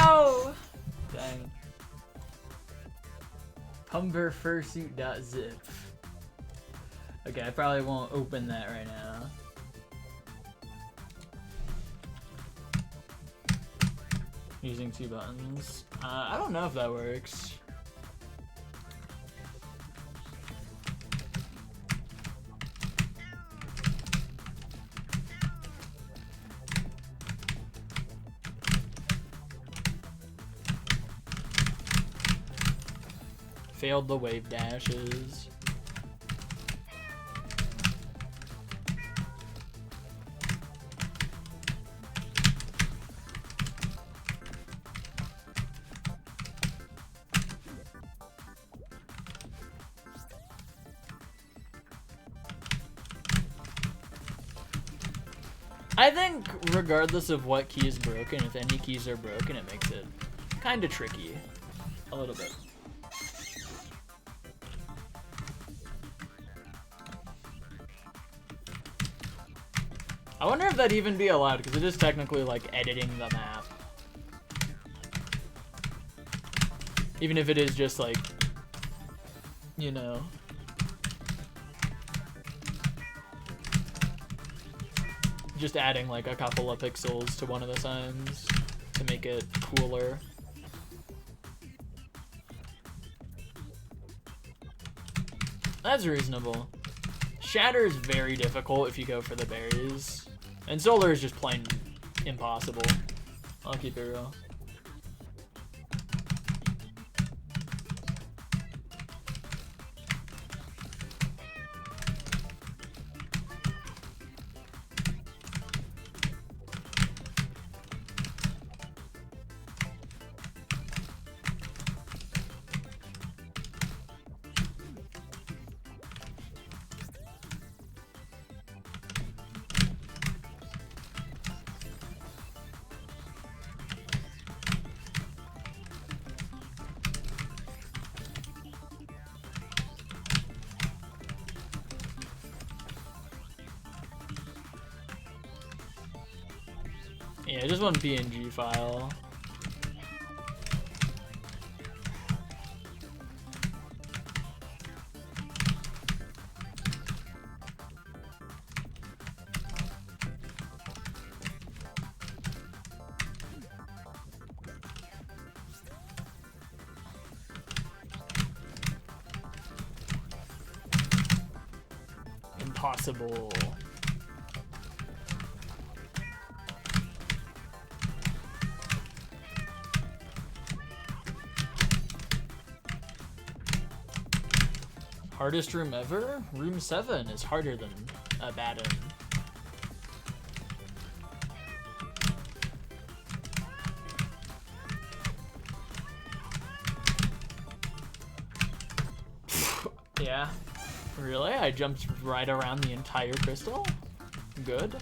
No! Dang. Humber fursuit.zip. Okay, I probably won't open that right now. Using 2 buttons. I don't know if that works. Failed the wave dashes. I think regardless of what key is broken, if any keys are broken, it makes it kind of tricky. A little bit. I wonder if that'd even be allowed, because it is technically like editing the map. Even if it is just like, you know. Just adding like a couple of pixels to one of the signs to make it cooler. That's reasonable. Shatter is very difficult if you go for the berries. And Solar is just plain impossible. I'll keep it real. Yeah, just one PNG file. Impossible. Hardest room ever? Room 7 is harder than Abaddon. Yeah. Really? I jumped right around the entire crystal? Good.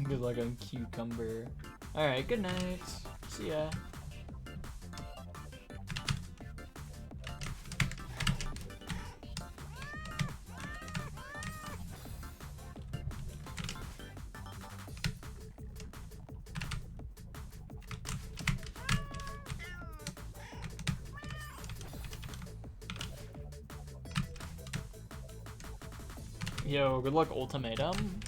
Good luck on Cucumber. Alright, good night. See ya. Yo, good luck, ultimatum.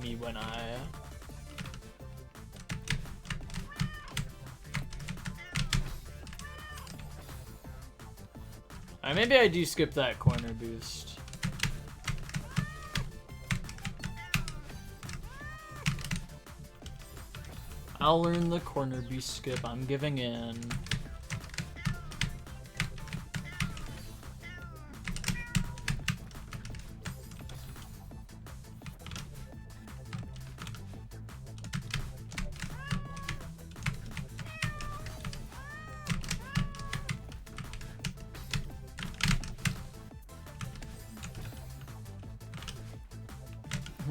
Me when Alright, maybe I do skip that corner boost. I'll learn the corner boost skip. I'm giving in.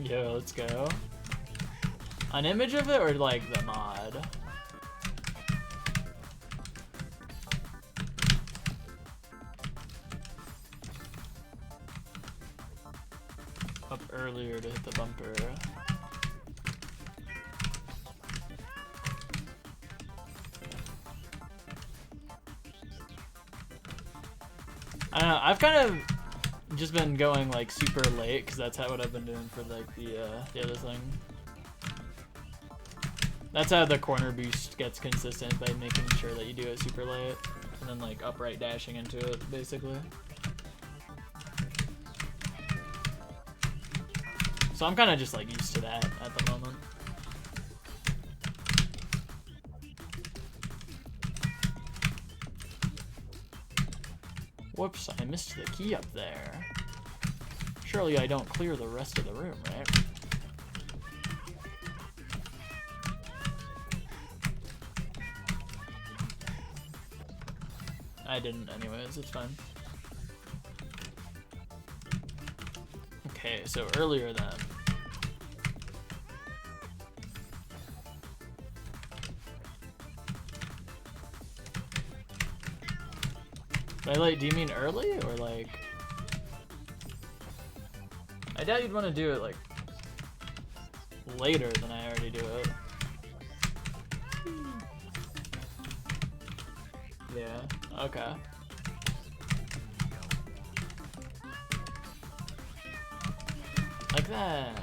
Yo, let's go. An image of it or like the mod? Up earlier to hit the bumper. I don't know, I've kind of just been going like super late because that's what I've been doing for like the other thing. That's how the corner boost gets consistent, by making sure that you do it super late and then like upright dashing into it basically. So I'm kind of just like used to that at the moment. Whoops, I missed the key up there. Surely I don't clear the rest of the room, right? I didn't anyways, it's fine. Okay, so earlier then. By like, do you mean early or like? I doubt you'd want to do it like later than I already do it. Yeah, okay. Like that.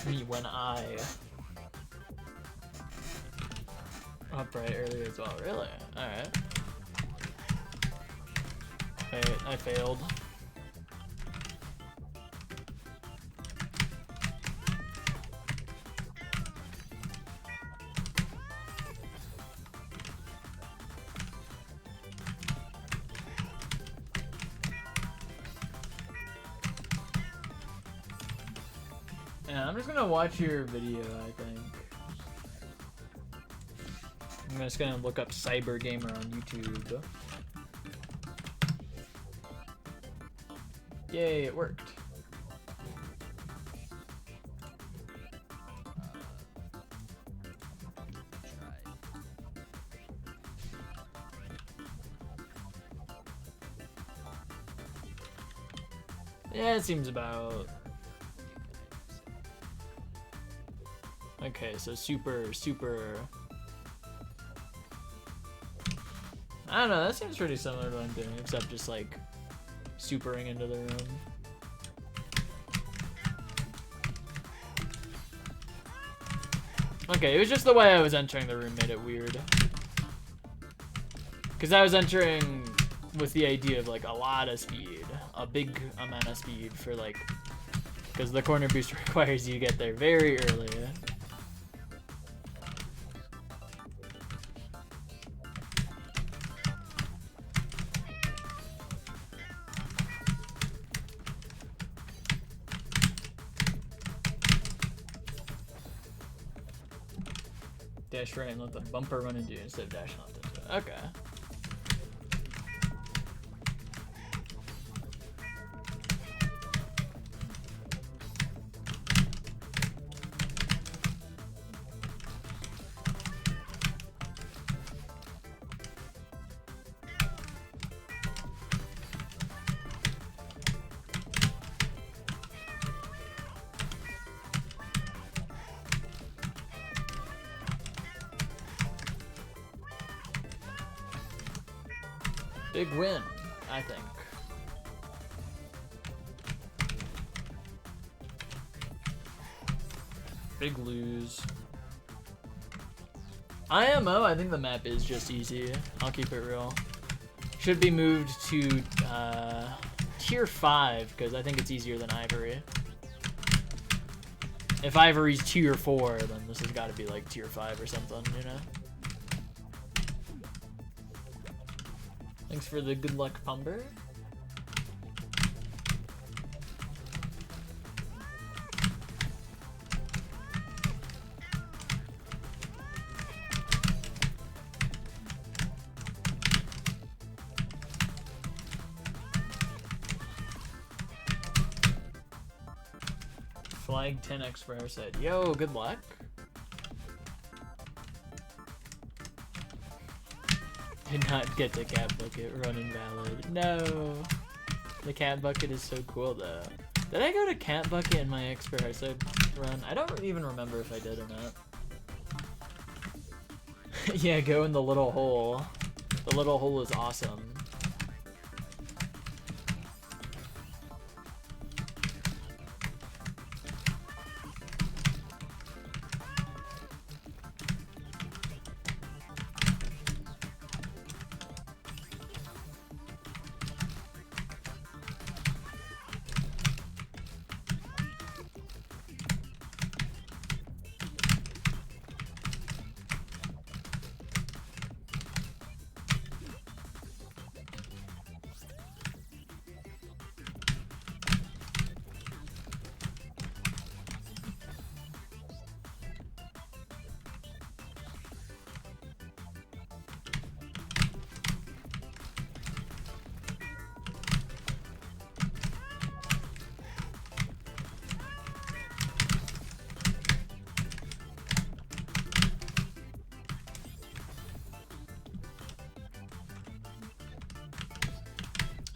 Me when I upright earlier as well. Really? Alright. Wait, I failed. Yeah, I'm just gonna watch your video, I think. I'm just gonna look up Cyber Gamer on YouTube. Yay, it worked. Yeah, it seems about... Okay, so super... I don't know, that seems pretty similar to what I'm doing, except just like supering into the room. Okay, it was just the way I was entering the room made it weird. Because I was entering with the idea of like a lot of speed, a big amount of speed for like, because the corner boost requires you to get there very early. Dash right and let the bumper run into you instead of dashing left into it. Okay. Big win, I think. Big lose. IMO, I think the map is just easy. I'll keep it real. Should be moved to tier 5 because I think it's easier than Ivory. If Ivory's tier 4, then this has got to be like tier 5 or something, you know? Thanks for the good luck, Pumber. Flag 10x for our side. Yo, good luck. Did not get the cat bucket, run invalid. No. The cat bucket is so cool though. Did I go to cat bucket in my X for side run? I don't even remember if I did or not. Yeah, go in the little hole. The little hole is awesome.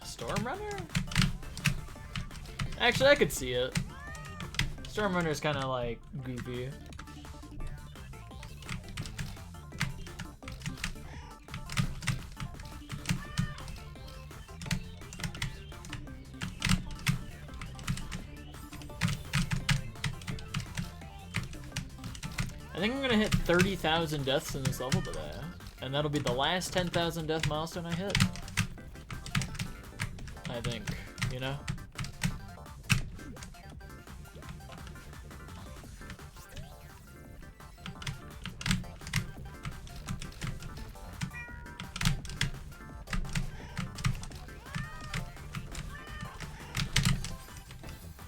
Storm Runner? Actually, I could see it. Storm Runner is kind of like goofy. I think I'm gonna hit 30,000 deaths in this level today, and that'll be the last 10,000 death milestone I hit. I think, you know?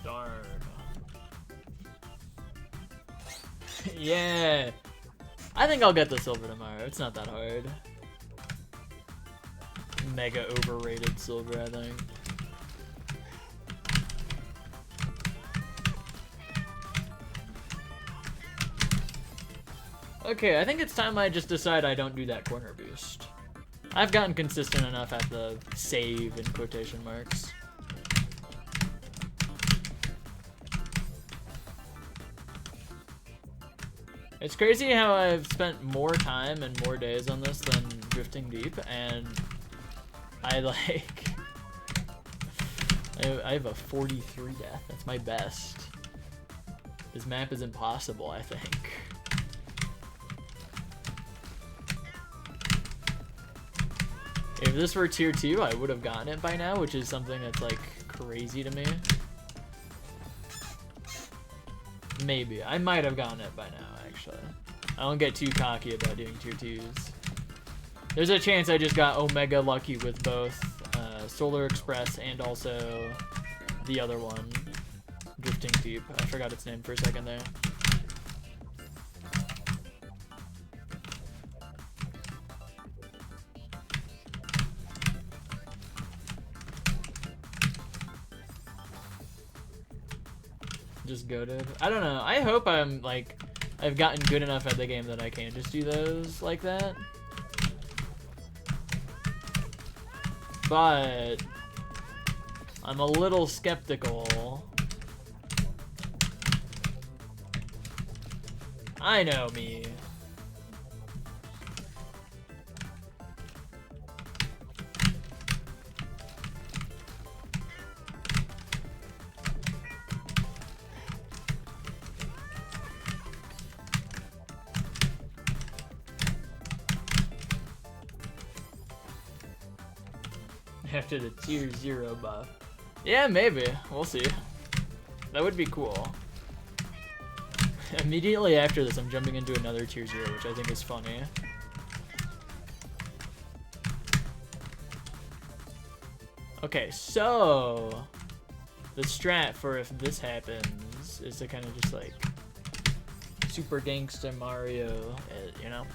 Darn. Yeah. I think I'll get the silver tomorrow. It's not that hard. Mega overrated silver, I think. Okay, I think it's time I just decide I don't do that corner boost. I've gotten consistent enough at the save in quotation marks. It's crazy how I've spent more time and more days on this than Drifting Deep, and I like... I have a 43 death. That's my best. This map is impossible, I think. If this were tier 2, I would have gotten it by now, which is something that's like crazy to me. Maybe. I might have gotten it by now, actually. I don't get too cocky about doing tier 2s. There's a chance I just got Omega lucky with both Solar Express and also the other one, Drifting Deep. I forgot its name for a second there. Just goated. I don't know. I hope I'm like I've gotten good enough at the game that I can just do those like that. But I'm a little skeptical. I know me. After the tier 0 buff. Yeah, maybe. We'll see. That would be cool. Immediately after this, I'm jumping into another tier 0, which I think is funny. Okay, so the strat for if this happens is to kind of just like super gangsta Mario it, you know?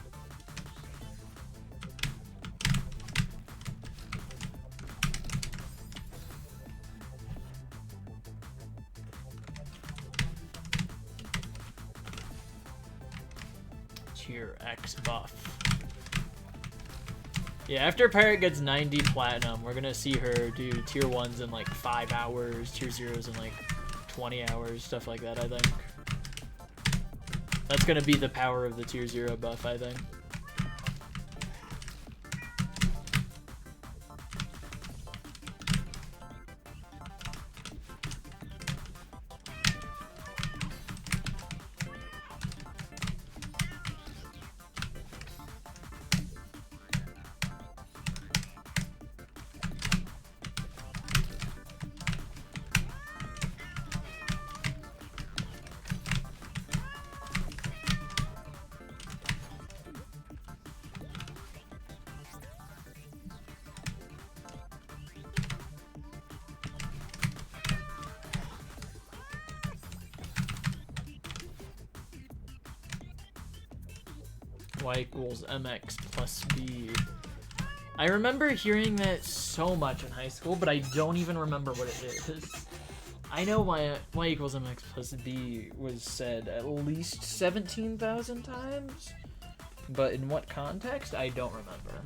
Tier X buff. Yeah, after Parrot gets 90 platinum, we're gonna see her do tier 1s in like 5 hours, tier 0s in like 20 hours, stuff like that, I think. That's gonna be the power of the tier 0 buff, I think. Y equals MX plus B. I remember hearing that so much in high school, but I don't even remember what it is. I know Y equals MX plus B was said at least 17,000 times, but in what context, I don't remember.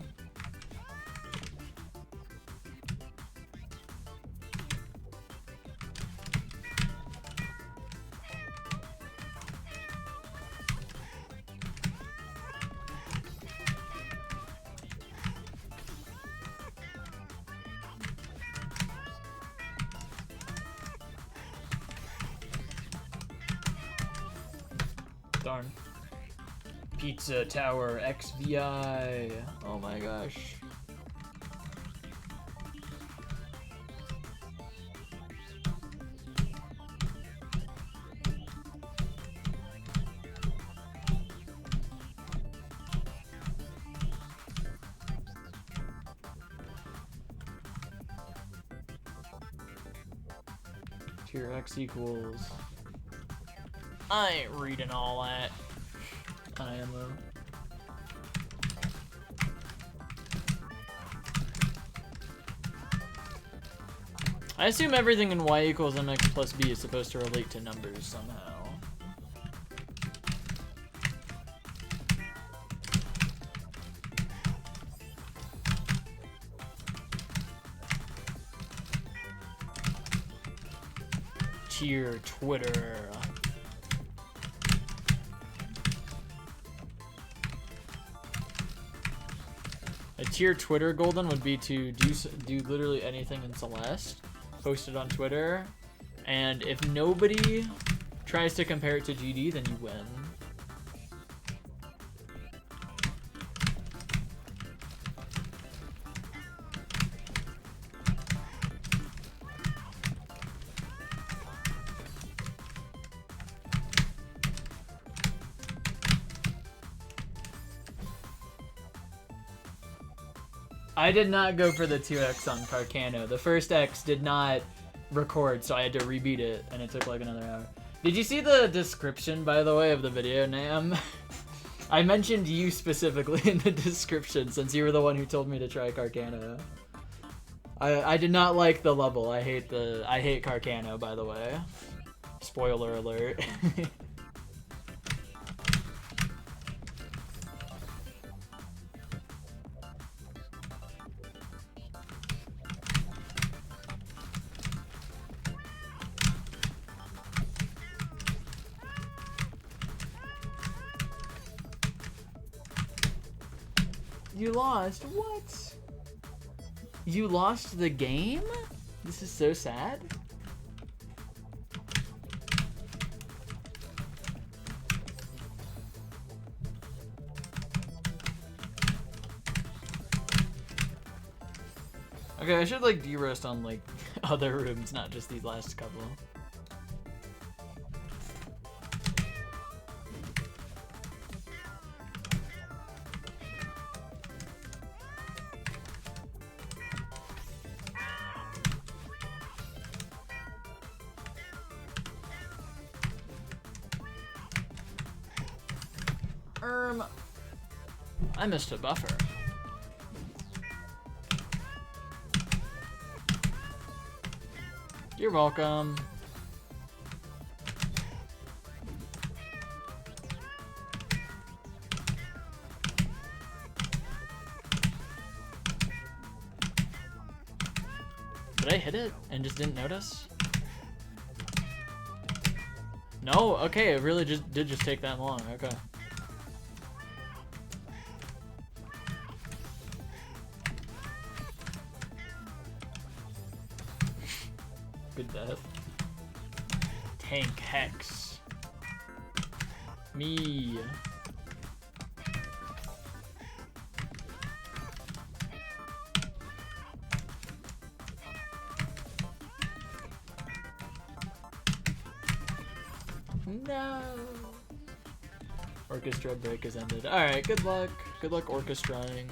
Darn. Pizza Tower XVI. Oh my gosh. Tier X equals. I ain't reading all that. I am though. I assume everything in Y equals MX plus B is supposed to relate to numbers somehow. Tier Twitter. A tier Twitter golden would be to do literally anything in Celeste, post it on Twitter, and if nobody tries to compare it to GD, then you win. I did not go for the 2x on Carcano. The first X did not record, so I had to rebeat it, and it took like another hour. Did you see the description, by the way, of the video, Nam? I mentioned you specifically in the description, since you were the one who told me to try Carcano. I did not like the level. I hate Carcano, by the way. Spoiler alert. You lost? What? You lost the game? This is so sad. Okay, I should like de-roast on like other rooms, not just these last couple. I missed a buffer. You're welcome. Did I hit it and just didn't notice? No? Okay, it really did just take that long. Okay. Good death. Tank Hex. Me. No. Orchestra break has ended. Alright, good luck. Good luck orchestraing.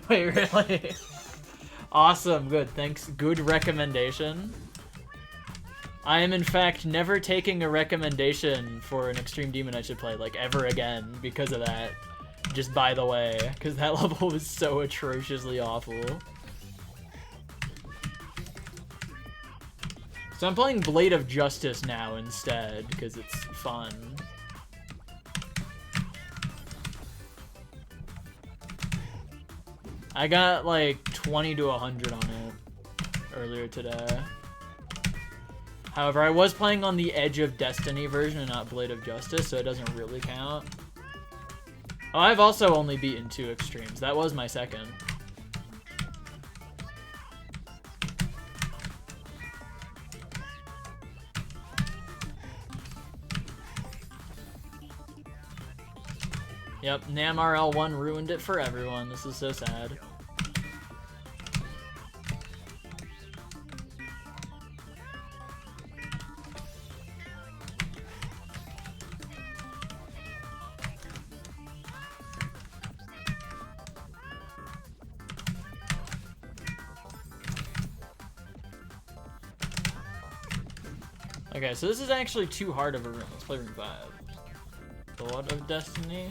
Wait, really? Awesome, good, thanks. Good recommendation. I am in fact never taking a recommendation for an Extreme Demon I should play, like, ever again because of that. Just by the way, because that level was so atrociously awful. So I'm playing Blade of Justice now instead, because it's fun. I got like 20 to 100 on it earlier today. However, I was playing on the Edge of Destiny version and not Blade of Justice, so it doesn't really count. Oh, I've also only beaten 2 extremes. That was my second. Yep, NamRL1 ruined it for everyone. This is so sad. Okay, so this is actually too hard of a room. Let's play room 5. Blood of Destiny.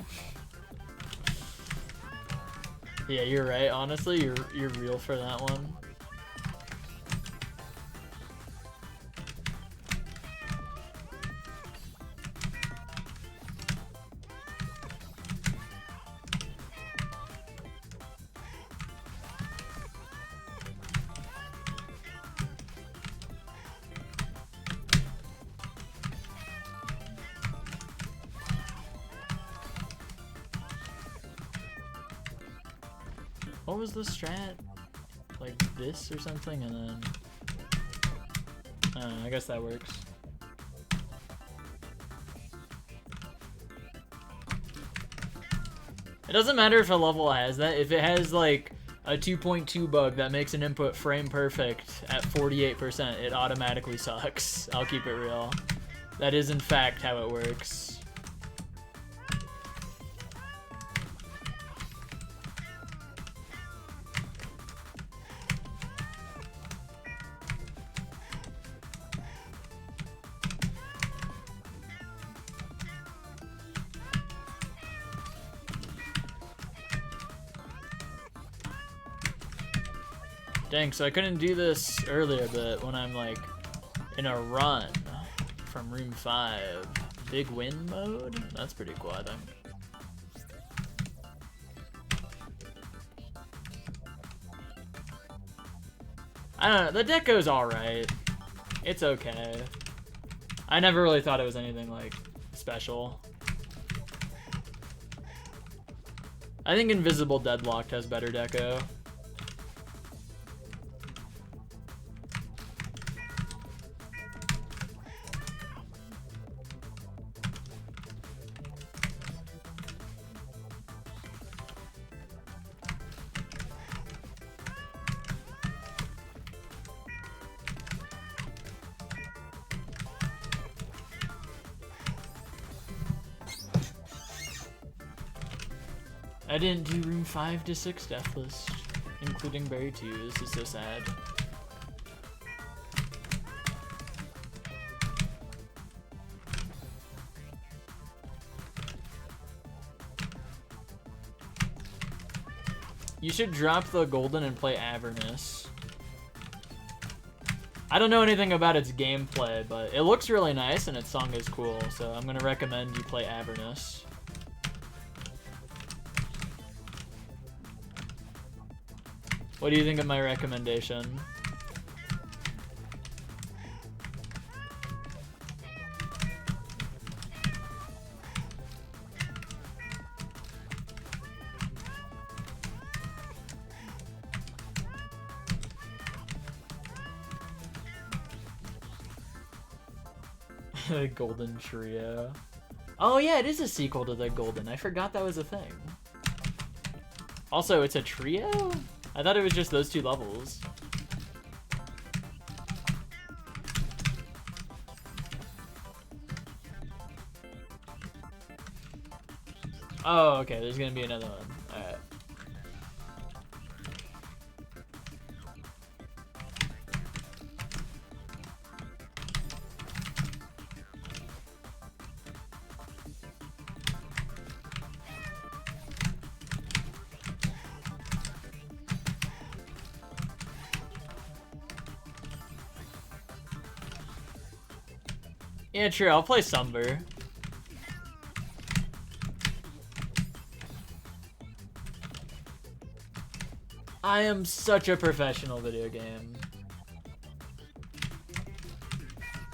Yeah, you're right. Honestly, you're real for that one. What was the strat? Like this or something, and then I don't know, I guess that works. It doesn't matter if a level has that. If it has like a 2.2 bug that makes an input frame perfect at 48%, it automatically sucks. I'll keep it real. That is in fact how it works. Dang, so I couldn't do this earlier, but when I'm like in a run from room 5, big win mode? That's pretty cool, I think. I don't know, the deck goes alright. It's okay. I never really thought it was anything like special. I think Invisible Deadlocked has better deco. I didn't do room 5 to 6 death list, including Berry 2. This is so sad. You should drop the golden and play Avernus. I don't know anything about its gameplay, but it looks really nice and its song is cool, so I'm gonna recommend you play Avernus. What do you think of my recommendation? The Golden Trio. Oh yeah, it is a sequel to the Golden. I forgot that was a thing. Also, it's a trio? I thought it was just those 2 levels. Oh, okay, there's gonna be another one. Alright. Yeah, true, I'll play Sumber. I am such a professional video game.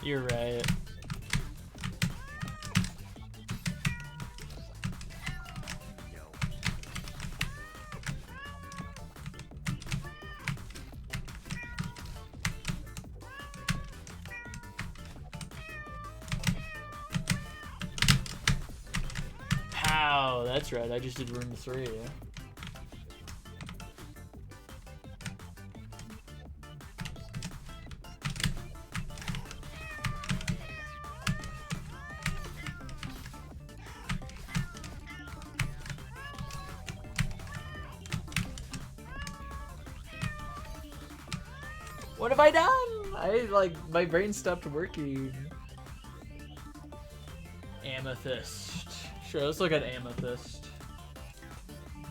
You're right. Pow, that's right, I just did room 3. What have I done? My brain stopped working. Amethyst. Sure, let's look at Amethyst.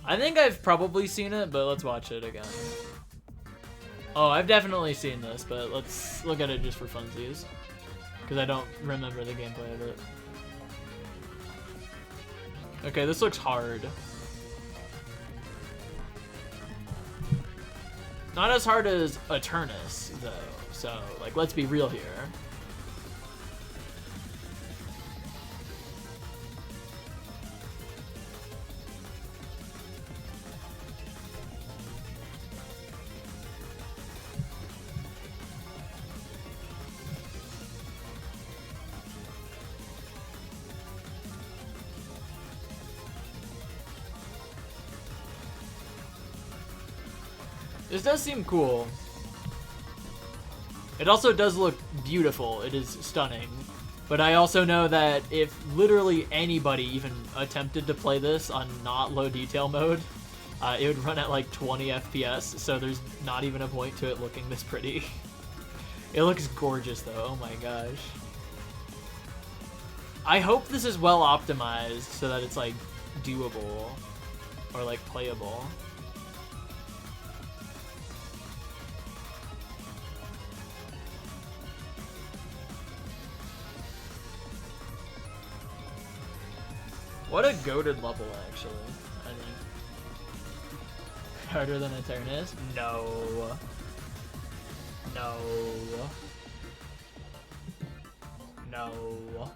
I think I've probably seen it, but let's watch it again. Oh, I've definitely seen this, but let's look at it just for funsies. Because I don't remember the gameplay of it. Okay, this looks hard. Not as hard as Eternus, though, so, like, let's be real here. This does seem cool. It also does look beautiful. It is stunning. But I also know that if literally anybody even attempted to play this on not low detail mode, it would run at like 20 FPS, so there's not even a point to it looking this pretty. It looks gorgeous though, oh my gosh. I hope this is well optimized so that it's like doable or like playable. What a goated level, actually, I think. Harder than Eternus? No. No. No.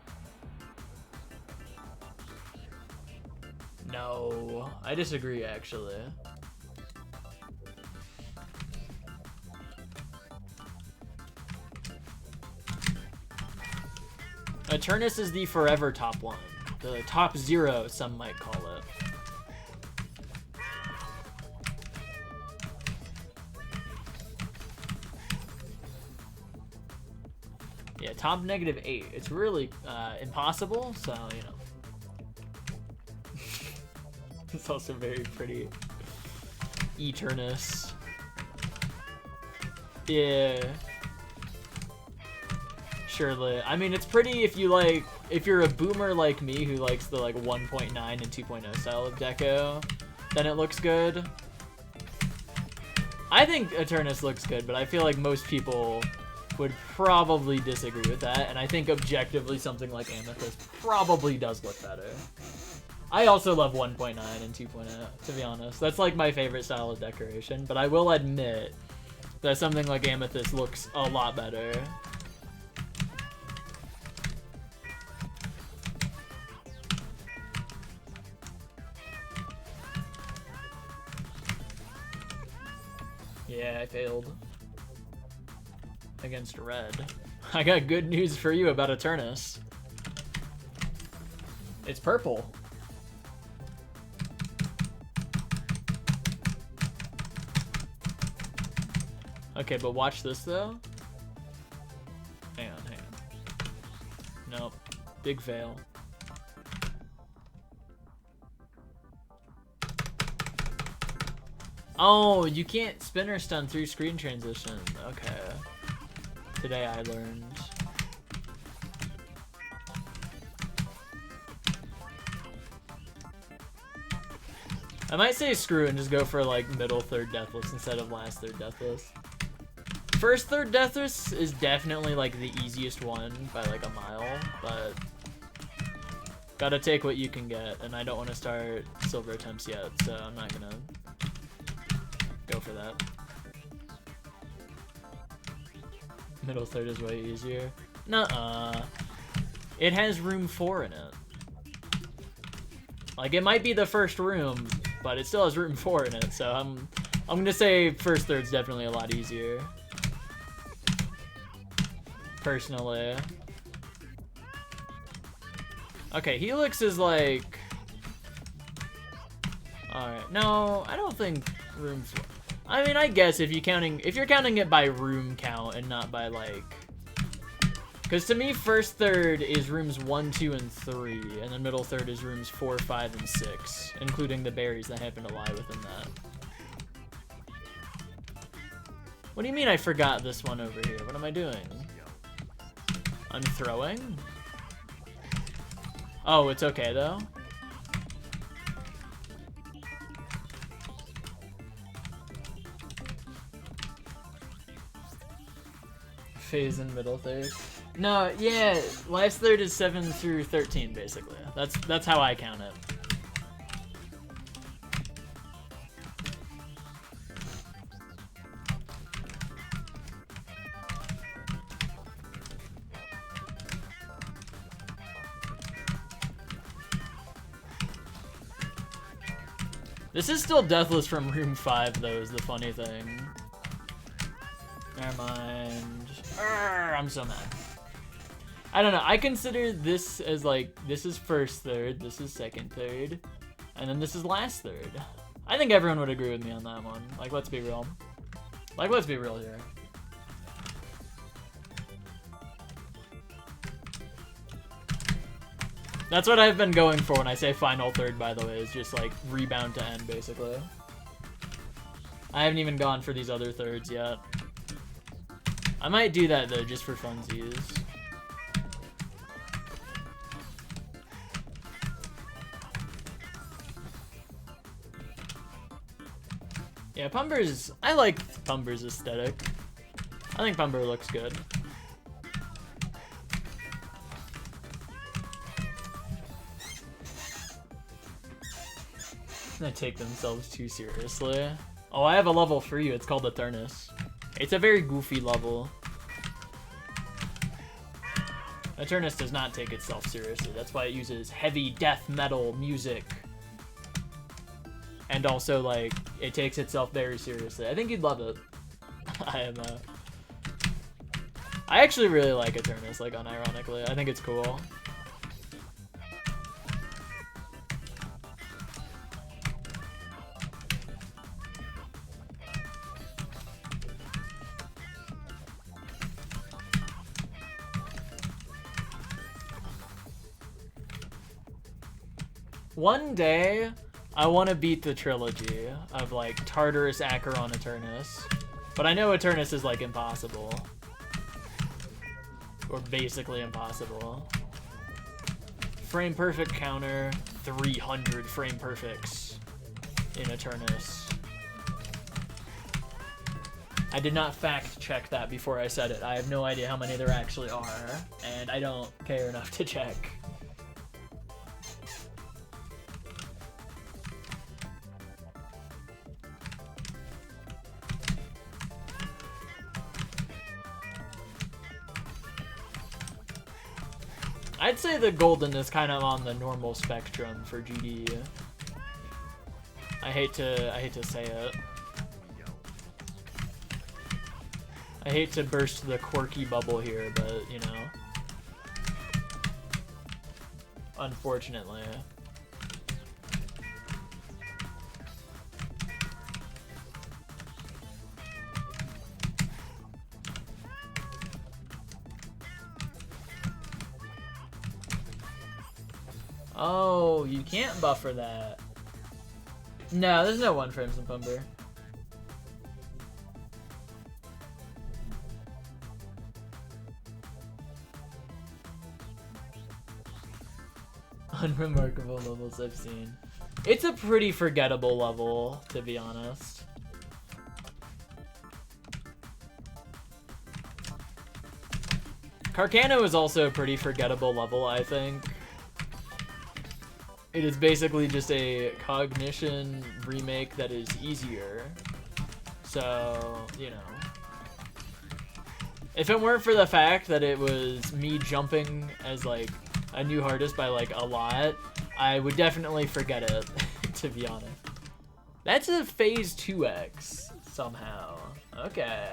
No. I disagree, actually. Eternus is the forever top one. The top 0, some might call it. Yeah, top -8. It's really impossible, so, you know. It's also very pretty. Eternus. Yeah. Surely. I mean, it's pretty if you like, if you're a boomer like me who likes the like 1.9 and 2.0 style of deco, then it looks good. I think Eternus looks good, but I feel like most people would probably disagree with that, and I think objectively something like Amethyst probably does look better. I also love 1.9 and 2.0, to be honest. That's like my favorite style of decoration, but I will admit that something like Amethyst looks a lot better. Yeah, I failed. Against red. I got good news for you about Eternus. It's purple. Okay, but watch this though. Hang on. Nope. Big fail. Oh, you can't spinner stun through screen transition. Okay. Today I learned. I might say screw and just go for like middle third deathless instead of last third deathless. First third deathless is definitely like the easiest one by like a mile, but gotta take what you can get, and I don't want to start silver attempts yet, so I'm not gonna go for that. Middle third is way easier. Nuh-uh. It has room 4 in it. Like, it might be the first room, but it still has room 4 in it, so I'm gonna say first third's definitely a lot easier. Personally. Okay, Helix is like... Alright, no, I don't think room 4... I mean, I guess if you're counting it by room count and not by like, because to me first third is rooms 1, 2, and 3, and then middle third is rooms 4, 5, and 6, including the berries that happen to lie within that. What do you mean I forgot this one over here? What am I doing? I'm throwing? Oh, it's okay though. Phase in middle third. No, yeah, last third is 7 through 13 basically. That's how I count it. This is still deathless from room 5 though, is the funny thing. Never mind. I'm so mad. I don't know. I consider this as like, this is first third, this is second third, and then this is last third. I think everyone would agree with me on that one. Like, let's be real. Like, let's be real here. That's what I've been going for when I say final third, by the way, is just like rebound to end, basically. I haven't even gone for these other thirds yet. I might do that though, just for funsies. Yeah, Pumber's... I like Pumber's aesthetic. I think Pumber looks good. They take themselves too seriously. Oh, I have a level for you. It's called Eternus. It's a very goofy level. Eternus does not take itself seriously. That's why it uses heavy death metal music. And also, like, it takes itself very seriously. I think you'd love it. I actually really like Eternus, like, unironically. I think it's cool. One day, I want to beat the trilogy of, like, Tartarus, Acheron, Eternus. But I know Eternus is, like, impossible. Or basically impossible. Frame perfect counter, 300 frame perfects in Eternus. I did not fact check that before I said it. I have no idea how many there actually are, and I don't care enough to check. I'd say the golden is kind of on the normal spectrum for GD. I hate to say it. I hate to burst the quirky bubble here, but you know. Unfortunately. Oh, you can't buffer that. No, there's no one frames in Pumber. Unremarkable levels I've seen. It's a pretty forgettable level, to be honest. Carcano is also a pretty forgettable level, I think. It is basically just a Cognition remake that is easier. So, you know. If it weren't for the fact that it was me jumping as, like, a new hardest by, like, a lot, I would definitely forget it, to be honest. That's a phase 2X, somehow. Okay.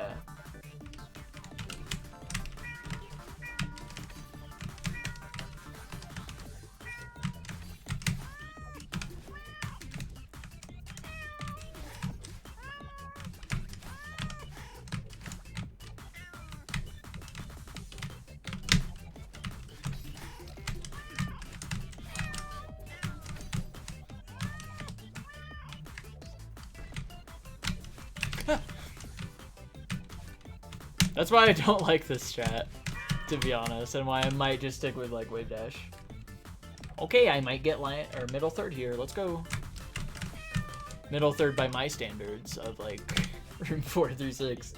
That's why I don't like this strat, to be honest, and why I might just stick with, like, wave dash. Okay, I might get middle third here. Let's go. Middle third by my standards of, like, room 4 through 6.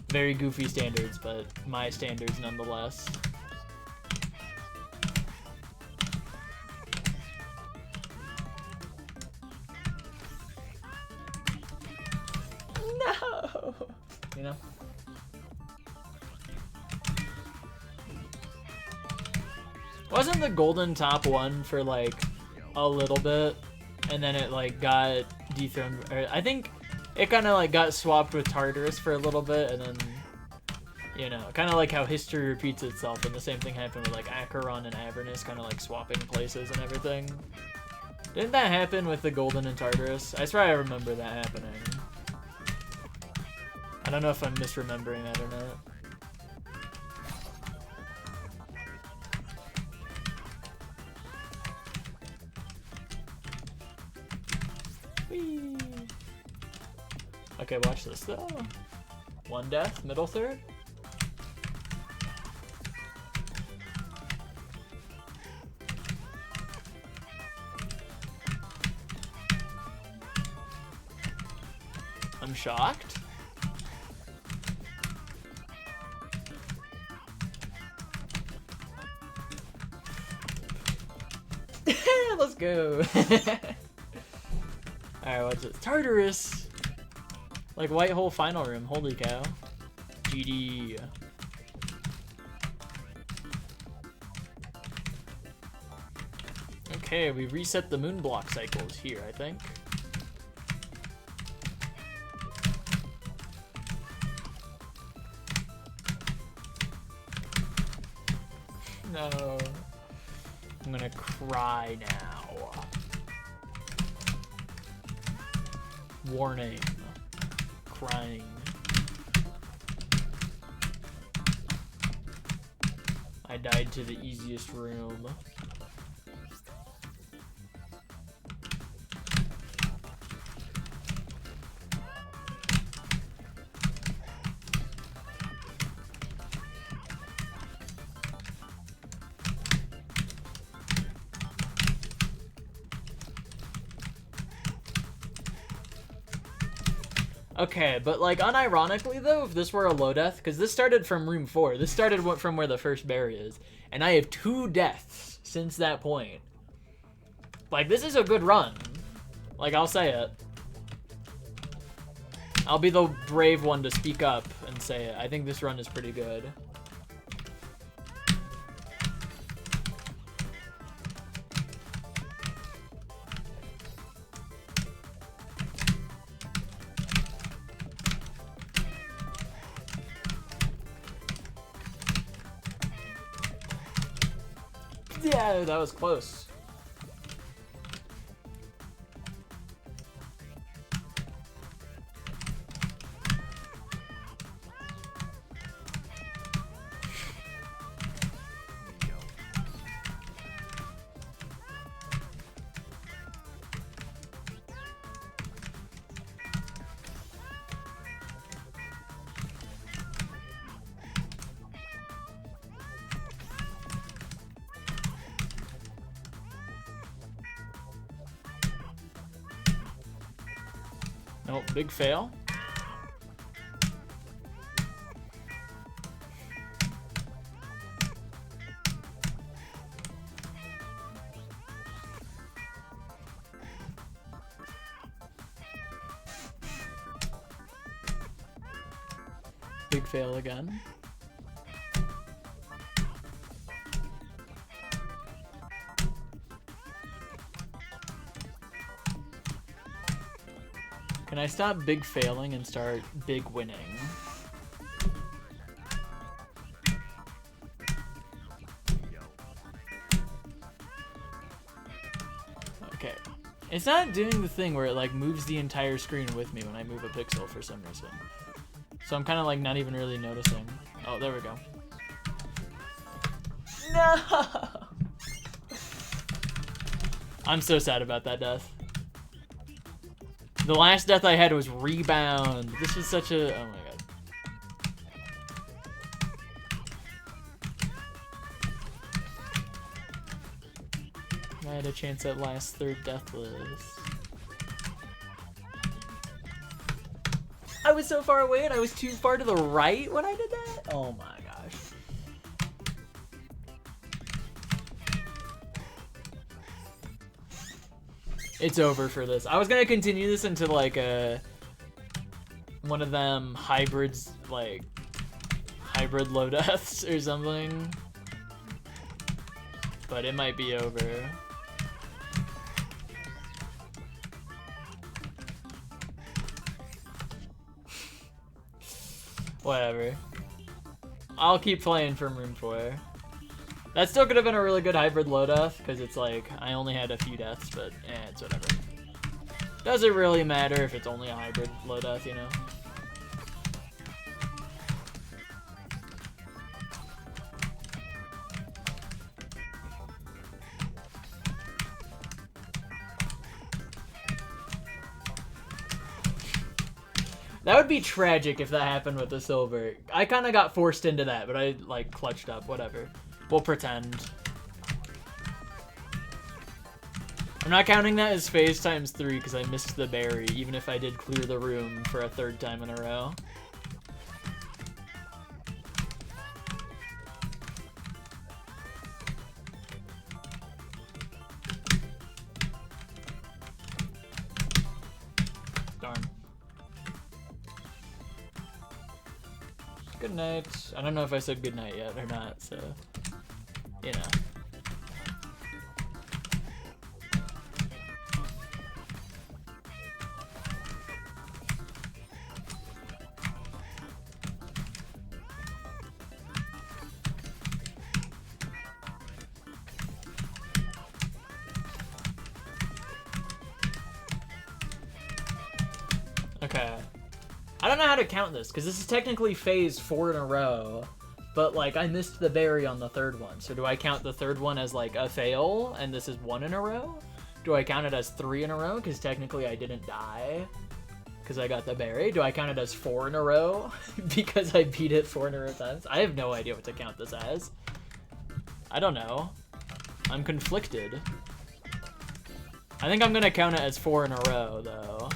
Very goofy standards, but my standards nonetheless. No! You know? Wasn't the golden top one for, like, a little bit, and then it, like, got dethroned, or I think it kind of, like, got swapped with Tartarus for a little bit, and then, you know, kind of like how history repeats itself, and the same thing happened with, like, Acheron and Avernus kind of, like, swapping places and everything. Didn't that happen with the golden and Tartarus? I swear I remember that happening. I don't know if I'm misremembering that or not. Whee. Okay, watch this though. One death, middle third. I'm shocked. Let's go. Alright, what's it? Tartarus! Like White Hole Final Room. Holy cow. GD. Okay, we reset the moon block cycles here, I think. No. I'm gonna cry now. Warning. Crying. I died to the easiest room. Okay, but like unironically though, if this were a low death, because this started from room 4, this started from where the first berry is, and I have 2 deaths since that point. Like, this is a good run. Like, I'll say it. I'll be the brave one to speak up and say it. I think this run is pretty good. Yeah, that was close. Nope, big fail. Big fail again. Can I stop big failing and start big winning? Okay. It's not doing the thing where it like moves the entire screen with me when I move a pixel for some reason. So I'm kind of like not even really noticing. Oh, there we go. No! I'm so sad about that death. The last death I had was rebound. This was such a... Oh my god. I had a chance at last third deathless. I was so far away and I was too far to the right when I did that? Oh my gosh. It's over for this. I was gonna continue this into like one of them hybrids, like hybrid low deaths or something. But it might be over. Whatever. I'll keep playing from room 4. That still could have been a really good hybrid low death, because it's like, I only had a few deaths, but it's whatever. Doesn't really matter if it's only a hybrid low death, you know? That would be tragic if that happened with the silver. I kind of got forced into that, but I like clutched up, whatever. We'll pretend. I'm not counting that as phase times 3 because I missed the berry, even if I did clear the room for a 3rd time in a row. Good night. I don't know if I said good night yet or not, so, you know. Okay. I don't know how to count this, because this is technically phase 4 in a row, but, like, I missed the berry on the third one. So do I count the third one as, like, a fail, and this is 1 in a row? Do I count it as 3 in a row, because technically I didn't die, because I got the berry? Do I count it as 4 in a row, because I beat it 4 in a row times? I have no idea what to count this as. I don't know. I'm conflicted. I think I'm going to count it as 4 in a row, though.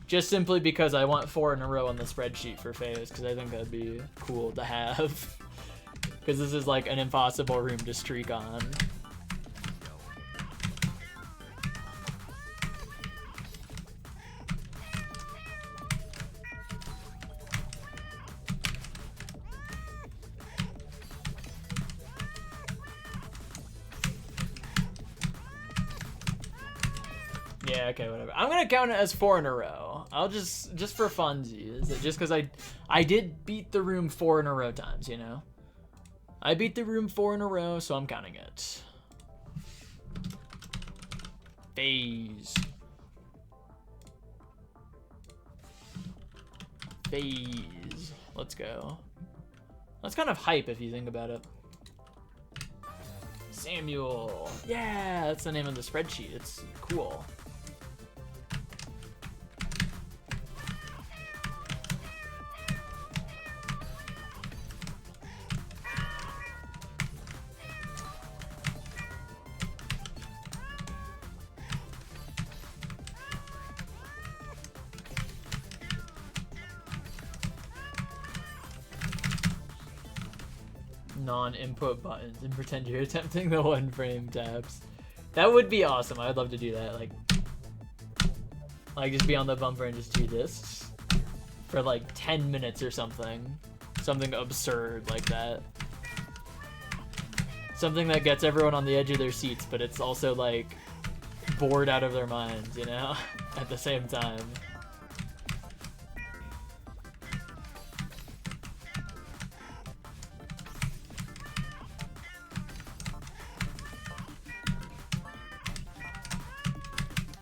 Just simply because I want 4 in a row on the spreadsheet for phase, because I think that'd be cool to have. Because this is like an impossible room to streak on. Yeah, okay, whatever. I'm gonna count it as 4 in a row. I'll just for funsies. Just because I did beat the room 4 in a row times, you know? I beat the room 4 in a row, so I'm counting it. Phase. Phase. Let's go. That's kind of hype if you think about it. Samuel. Yeah, that's the name of the spreadsheet. It's cool. Non-input buttons and pretend you're attempting the 1-frame tabs. That would be awesome. I would love to do that. Like just be on the bumper and just do this for like 10 minutes or something. Something absurd like that. Something that gets everyone on the edge of their seats, but it's also like bored out of their minds, you know, at the same time.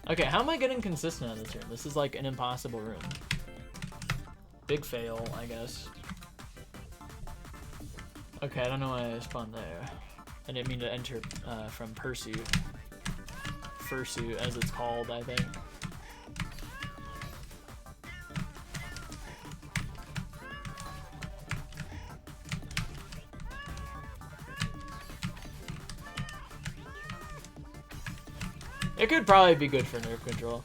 Okay, how am I getting consistent on this room? This is like an impossible room. Big fail, I guess. Okay, I don't know why I spawned there. I didn't mean to enter from Pursuit. Fursuit, as it's called, I think. It could probably be good for nerf control.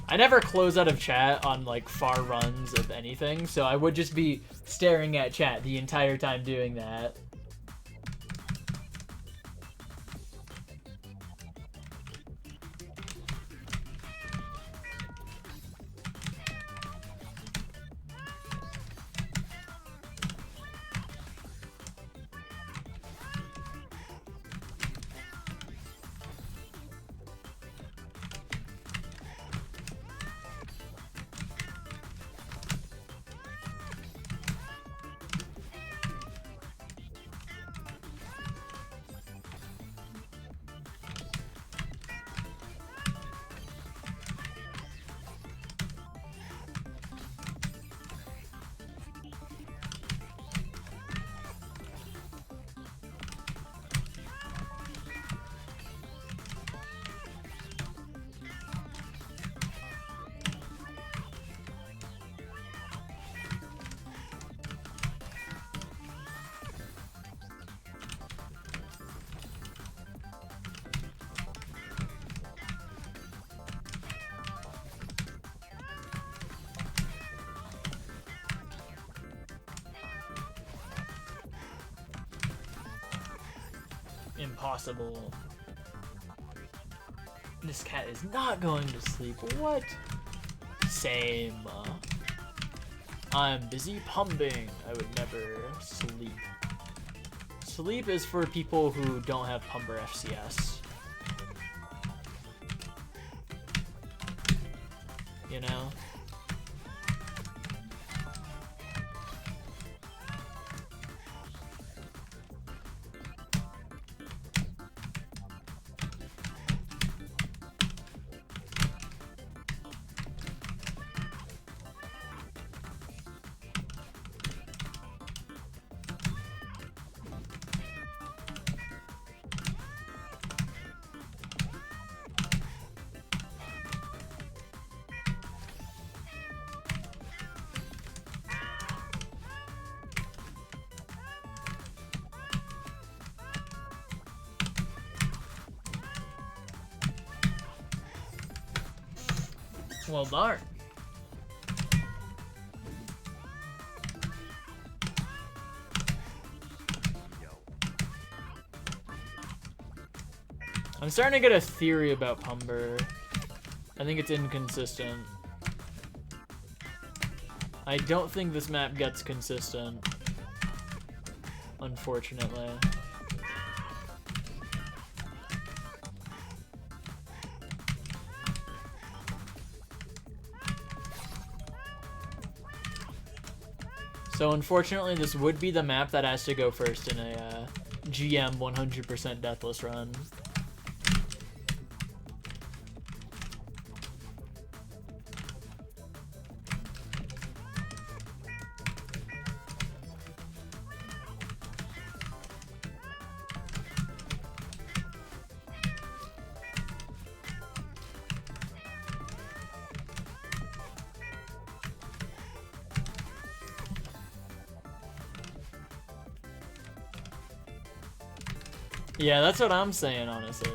I never close out of chat on like far runs of anything, so I would just be staring at chat the entire time doing that. Impossible. This cat is not going to sleep. What? Same. I'm busy pumping. I would never sleep. Sleep is for people who don't have Pumber FCS. You know? Well, darn. I'm starting to get a theory about Pumber. I think it's inconsistent. I don't think this map gets consistent, unfortunately. So unfortunately, this would be the map that has to go first in a GM 100% deathless run. Yeah, that's what I'm saying, honestly.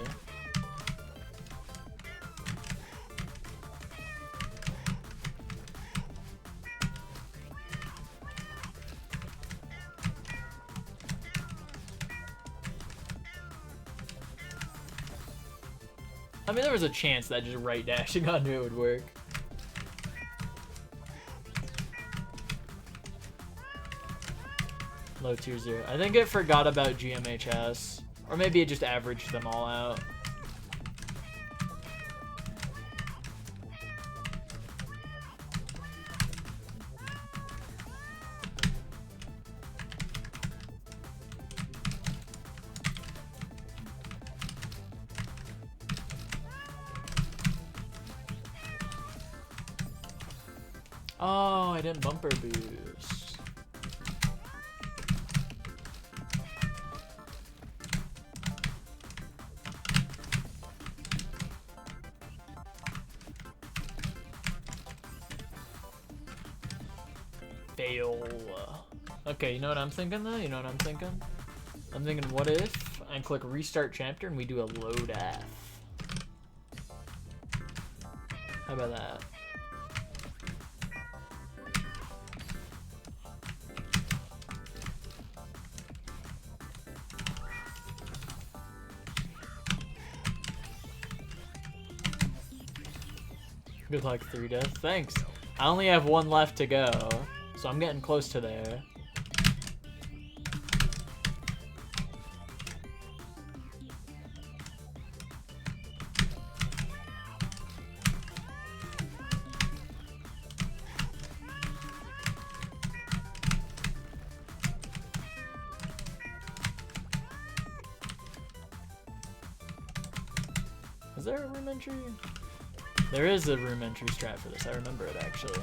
I mean, there was a chance that just right dashing onto it would work. Low tier 0. I think it forgot about GMHS. Or maybe it just averaged them all out. Oh, I didn't bumper boost. Fail. Okay, you know what I'm thinking though? You know what I'm thinking? I'm thinking, what if I click restart chapter and we do a load F? How about that? Good luck, 3 death. Thanks. I only have 1 left to go, so I'm getting close to there. Is there a room entry? There is a room entry strat for this. I remember it actually.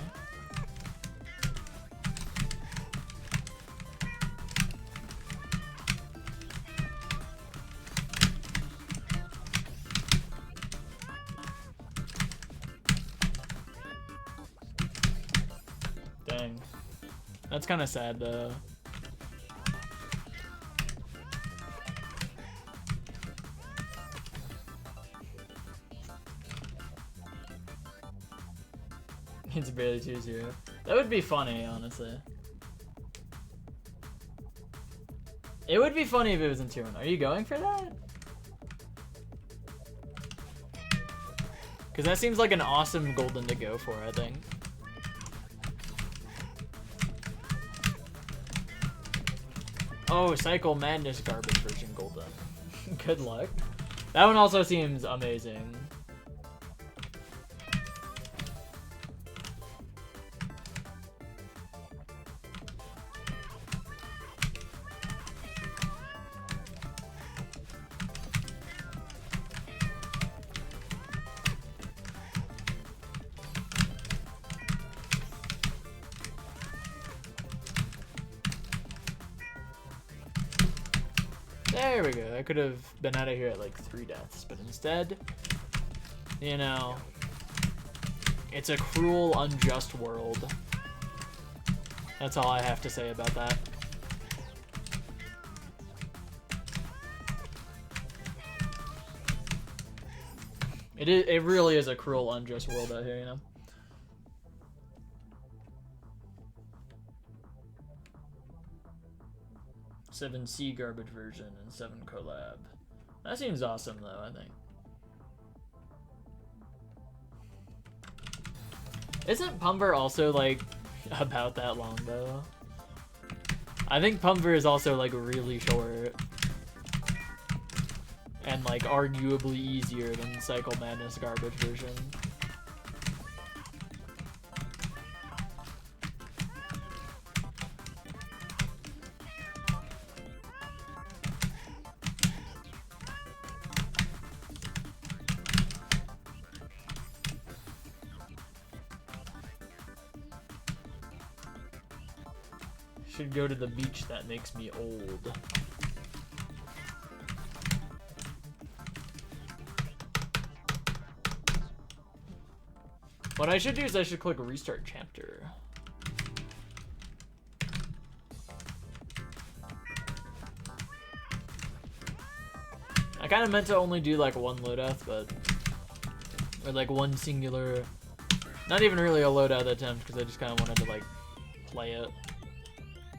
Dang. That's kind of sad though. It's barely 2-0. That would be funny, honestly. It would be funny if it was in 2-1. Are you going for that? Because that seems like an awesome golden to go for, I think. Oh, Cycle Madness garbage version golden. Good luck. That one also seems amazing. There we go. I could have been out of here at like 3 deaths, but instead, you know, it's a cruel, unjust world. That's all I have to say about that. It really is a cruel, unjust world out here, you know? Seven C garbage version and 7 collab. That seems awesome though, I think. Isn't Pumver also like about that long though? I think Pumver is also like really short. And like arguably easier than Cycle Madness garbage version. Should go to the beach that makes me old. What I should do is I should click restart chapter. I kind of meant to only do like 1 loadout, but or like 1 singular, not even really a loadout attempt because I just kind of wanted to like play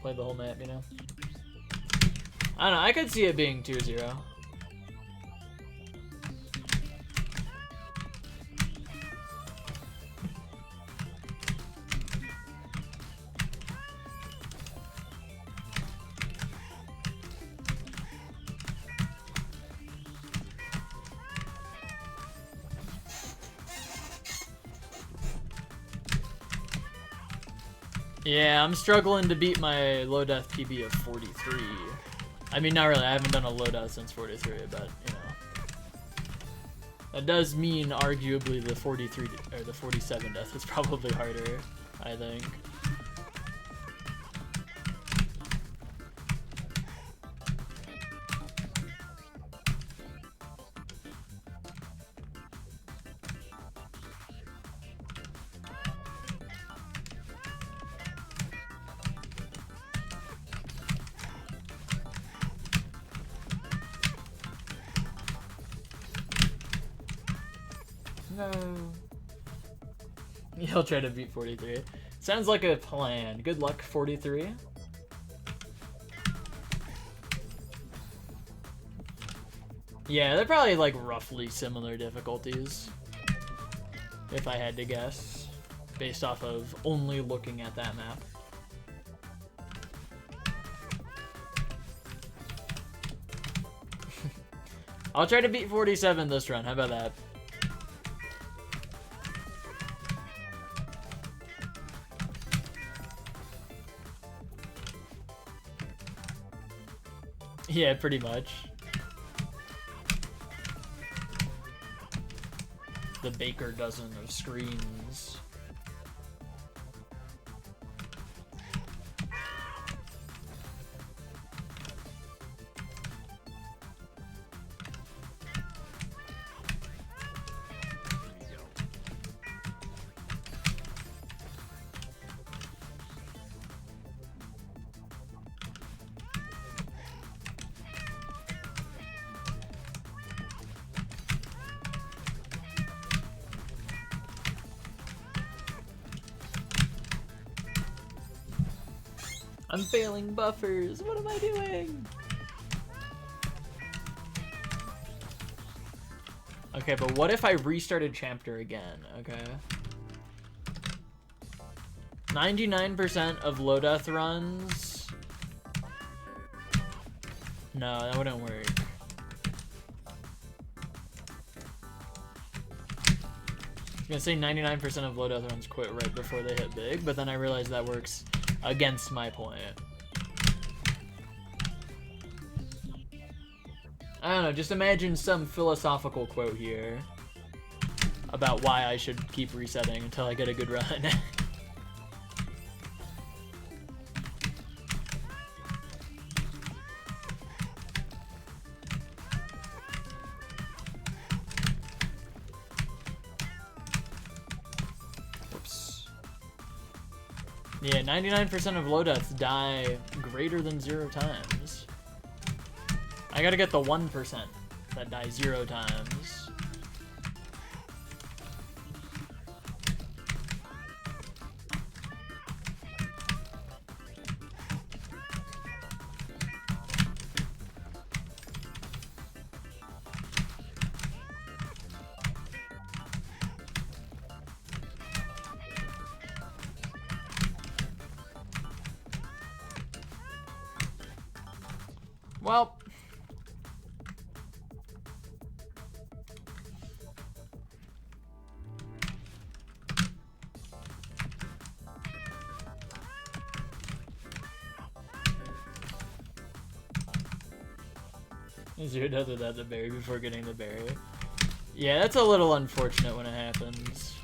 the whole map, you know. I don't know. I could see it being 2-0. Yeah, I'm struggling to beat my low death PB of 43. I mean, not really. I haven't done a low death since 43, but you know, that does mean arguably the 43 or the 47 death is probably harder, I think. No. He'll try to beat 43. Sounds like a plan. Good luck, 43. Yeah, they're probably like roughly similar difficulties, if I had to guess, based off of only looking at that map. I'll try to beat 47 this run. How about that? Yeah, pretty much. The baker dozen of screens. I'm failing buffers. What am I doing? Okay, but what if I restarted chapter again? Okay. 99% of low death runs No, that wouldn't work. I was gonna say 99% of low death runs quit right before they hit big, but then I realized that works against my point. I don't know, just imagine some philosophical quote here about why I should keep resetting until I get a good run. Yeah, 99% of low deaths die greater than 0 times. I gotta get the 1% that die 0 times. Well, zero death without the berry before getting the berry. Yeah, that's a little unfortunate when it happens.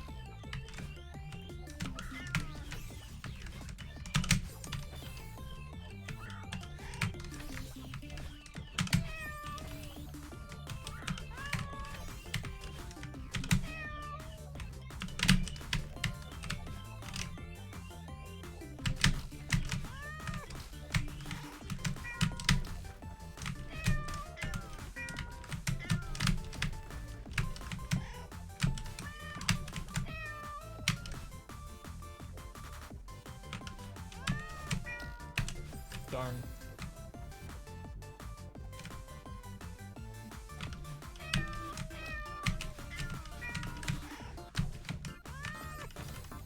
Darn.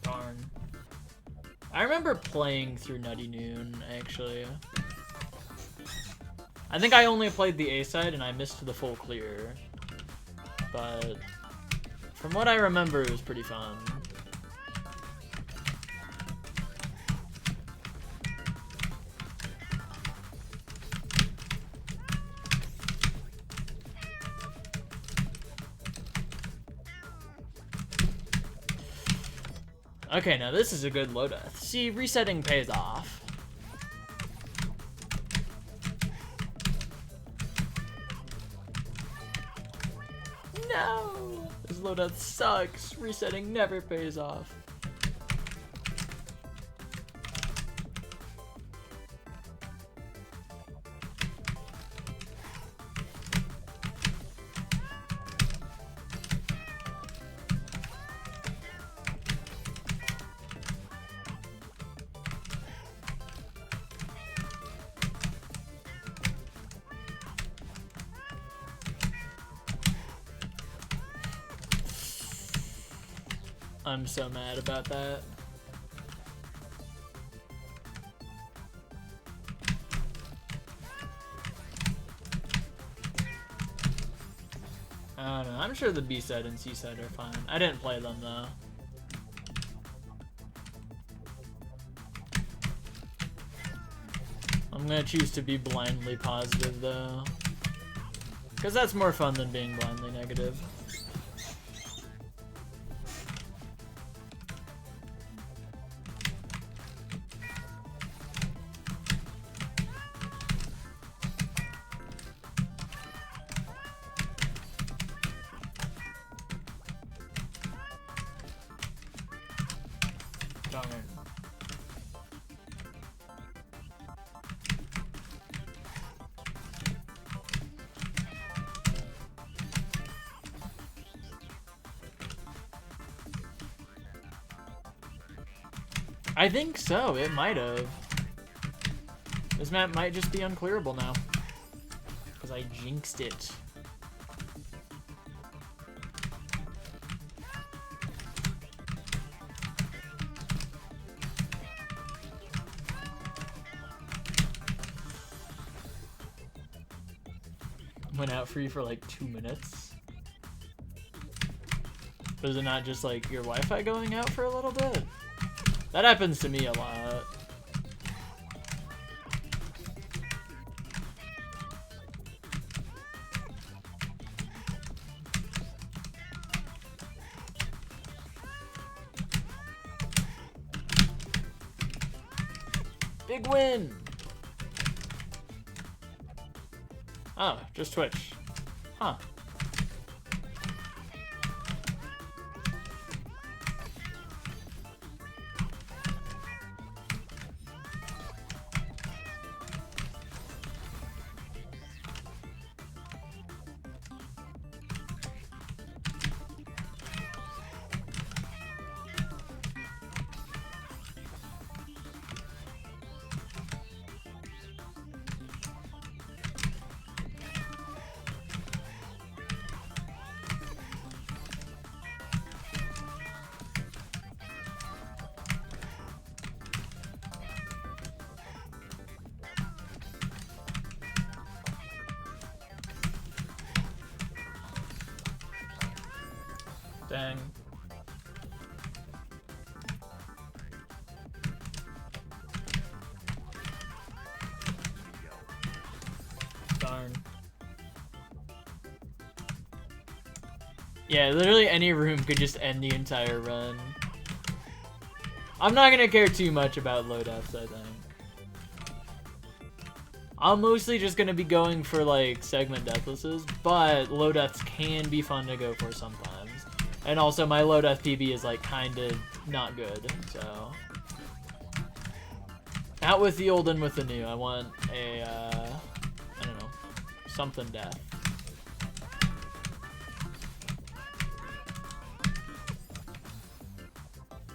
Darn. I remember playing through Nutty Noon, actually. I think I only played the A side and I missed the full clear. But from what I remember, it was pretty fun. Okay, now this is a good low death. See, resetting pays off. No! This low death sucks. Resetting never pays off. I'm so mad about that. I don't know. I'm sure the B side and C side are fine. I didn't play them though. I'm gonna choose to be blindly positive though, because that's more fun than being blindly negative. Darn. I think so, it might have. This map might just be unclearable now, because I jinxed it. went out for you for like 2 minutes. Was it not just like your Wi-Fi going out for a little bit? That happens to me a lot. Big win! Oh, just Twitch. Huh. Dang. Darn. Yeah, literally any room could just end the entire run. I'm not gonna care too much about low deaths, I think. I'm mostly just gonna be going for like segment deathlesses, but low deaths can be fun to go for sometimes. And also my low death PB is like kind of not good, so. Out with the old and with the new. I want a, I don't know, something death.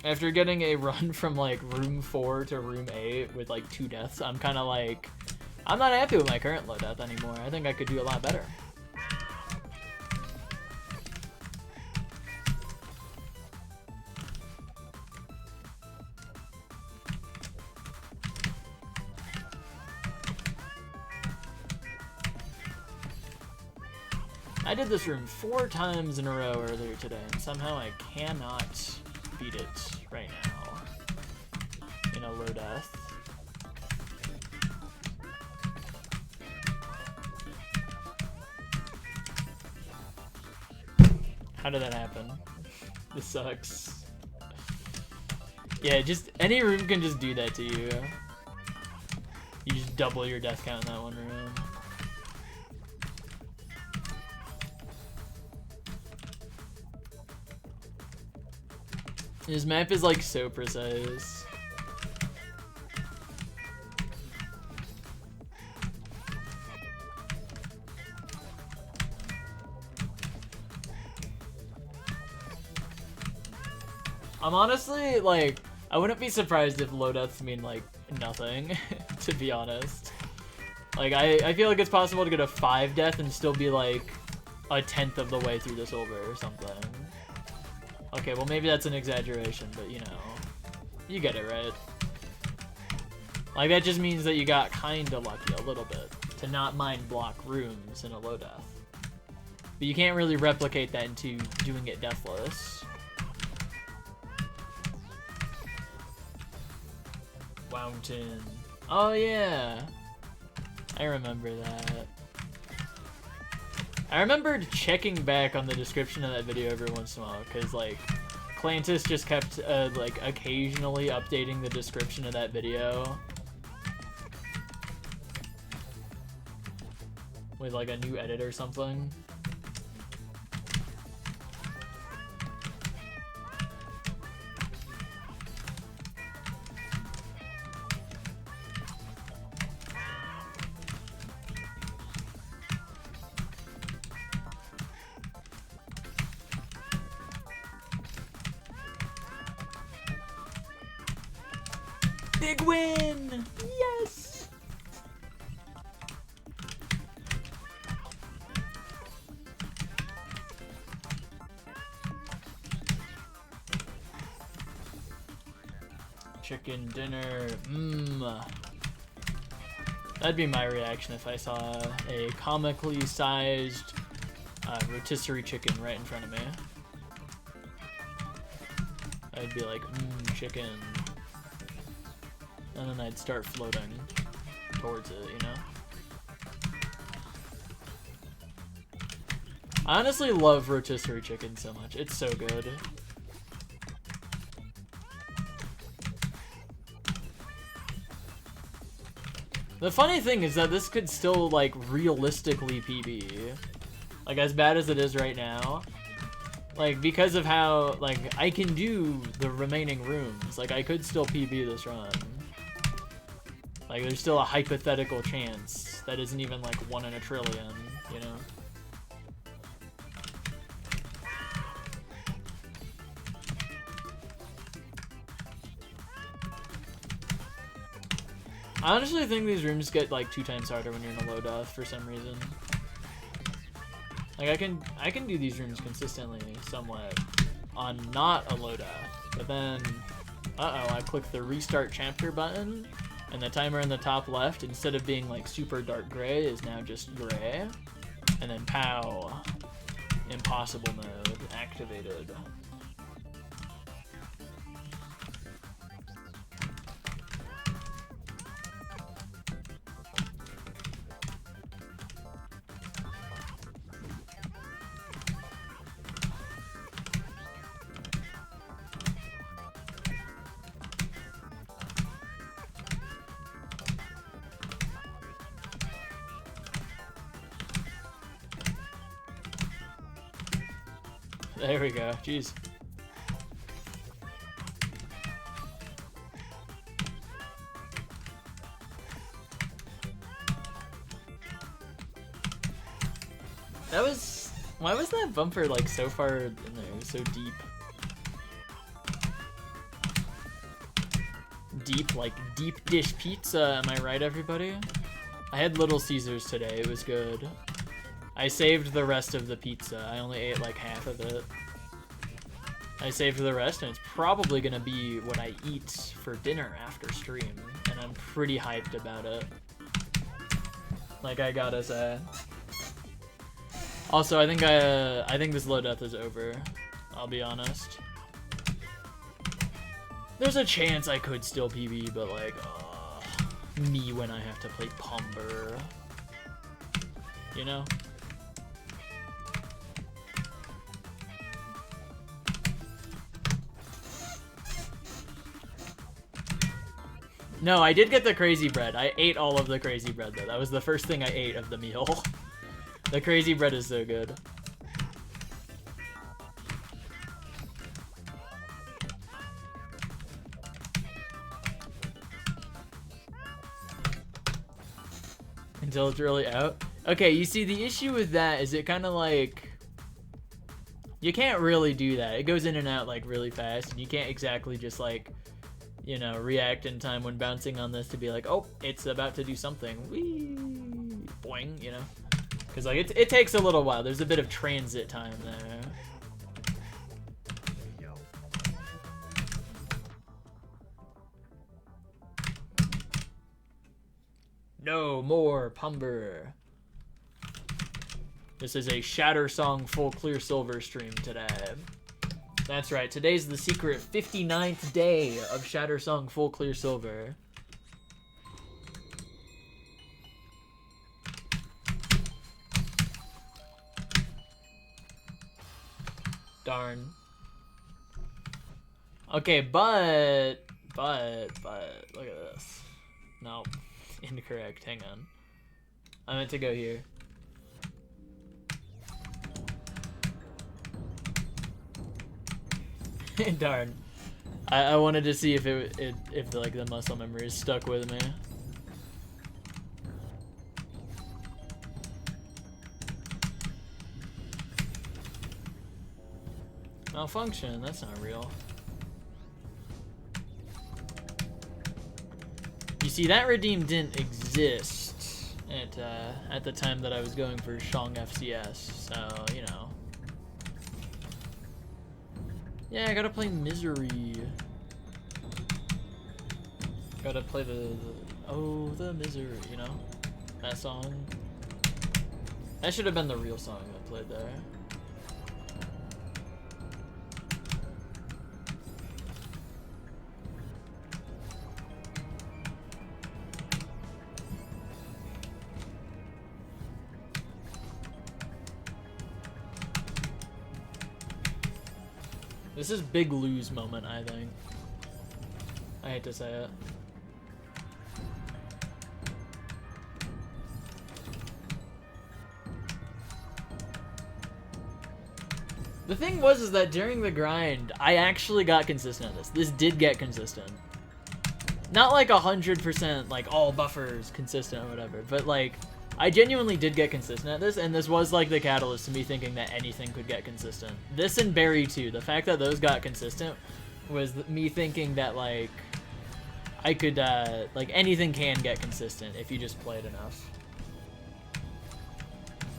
After getting a run from like room 4 to room 8 with like 2 deaths, I'm kind of like, I'm not happy with my current low death anymore. I think I could do a lot better. I did this room 4 times in a row earlier today, and somehow I cannot beat it right now in a low death. How did that happen? This sucks. Yeah, just any room can just do that to you. You just double your death count in that one room. This map is like so precise. I'm honestly like, I wouldn't be surprised if low deaths mean like nothing, to be honest. Like I feel like it's possible to get a 5 death and still be like a 10th of the way through the silver or something. Okay, well maybe that's an exaggeration, but you know, you get it, right? Like that just means that you got kinda lucky a little bit to not mind block rooms in a low death. But you can't really replicate that into doing it deathless. Mountain. Oh yeah, I remember that. I remembered checking back on the description of that video every once in a while, because like Clantis just kept like occasionally updating the description of that video with like a new edit or something. Big win! Yes! Chicken dinner. Mmm. That'd be my reaction if I saw a comically sized rotisserie chicken right in front of me. I'd be like, chicken. And then I'd start floating towards it, you know? I honestly love rotisserie chicken so much. It's so good. The funny thing is that this could still, like, realistically PB. Like, as bad as it is right now. Like, because of how, like, I can do the remaining rooms. Like, I could still PB this run. Like, there's still a hypothetical chance that isn't even, like, 1 in a trillion, you know? I honestly think these rooms get like 2 times harder when you're in a low death for some reason. Like I can do these rooms consistently somewhat on not a low death, but then I click the restart chapter button and the timer in the top left, instead of being like super dark gray, is now just gray, and then pow, impossible mode activated. There we go. Jeez. That was... Why was that bumper like so far in there? It was so deep. Deep, like deep dish pizza. Am I right, everybody? I had Little Caesars today. It was good. I saved the rest of the pizza. I only ate like half of it. I saved the rest, and it's probably gonna be what I eat for dinner after stream, and I'm pretty hyped about it. Like, I gotta say. Also, I think this low death is over. I'll be honest. There's a chance I could still PB, but like, me when I have to play Pumber. You know? No, I did get the crazy bread. I ate all of the crazy bread, though. That was the first thing I ate of the meal. The crazy bread is so good. Until it's really out. Okay, you see, the issue with that is it kind of like... You can't really do that. It goes in and out, like, really fast, and you can't exactly just, like... you know, react in time when bouncing on this to be like, oh, it's about to do something. Whee! Boing, you know? Because, like, it takes a little while. There's a bit of transit time there. No more Pumber. This is a Shatter Song full clear silver stream today. That's right, today's the secret 59th day of Shatter Song full clear silver. Darn. Okay, but, look at this. No, incorrect, hang on. I meant to go here. Darn. I wanted to see if if like the muscle memory is stuck with me. Malfunction, that's not real. You see, that redeem didn't exist at the time that I was going for Shong FCS, so, you know. Yeah, I gotta play Misery. Gotta play the Oh, the misery, you know? That song. That should have been the real song that played there. This is big lose moment, I think. I hate to say it. The thing was is that during the grind, I actually got consistent at this. This did get consistent. Not like 100% like all buffers consistent or whatever, but like I genuinely did get consistent at this, and this was like the catalyst to me thinking that anything could get consistent. This and Barry too, the fact that those got consistent was me thinking that like I could like anything can get consistent if you just play it enough.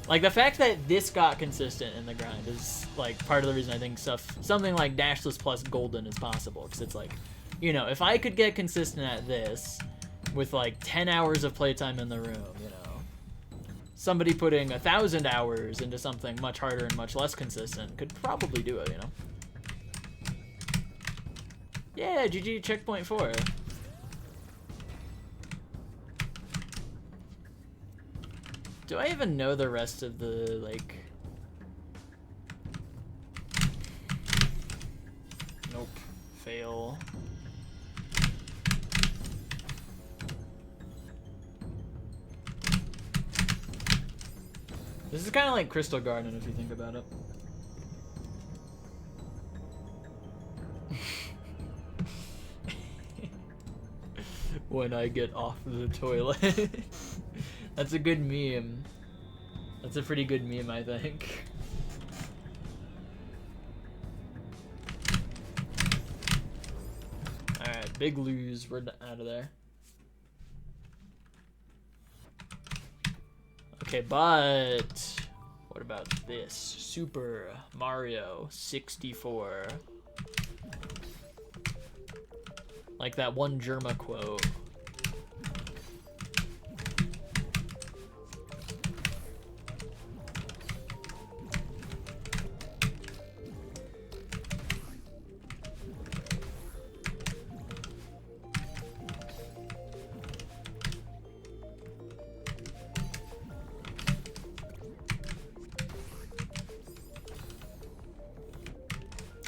Like the fact that this got consistent in the grind is like part of the reason I think something like Dashless plus Golden is possible, because it's like, you know, if I could get consistent at this with like 10 hours of playtime in the room, you know, somebody putting 1,000 hours into something much harder and much less consistent could probably do it, you know. Yeah, GG checkpoint 4. Do I even know the rest of the, like... Nope. Fail. This is kind of like Crystal Garden if you think about it. When I get off the toilet. That's a good meme. That's a pretty good meme, I think. Alright, big lose. We're out of there. Okay, but what about this? Super Mario 64. Like that one Germa quote.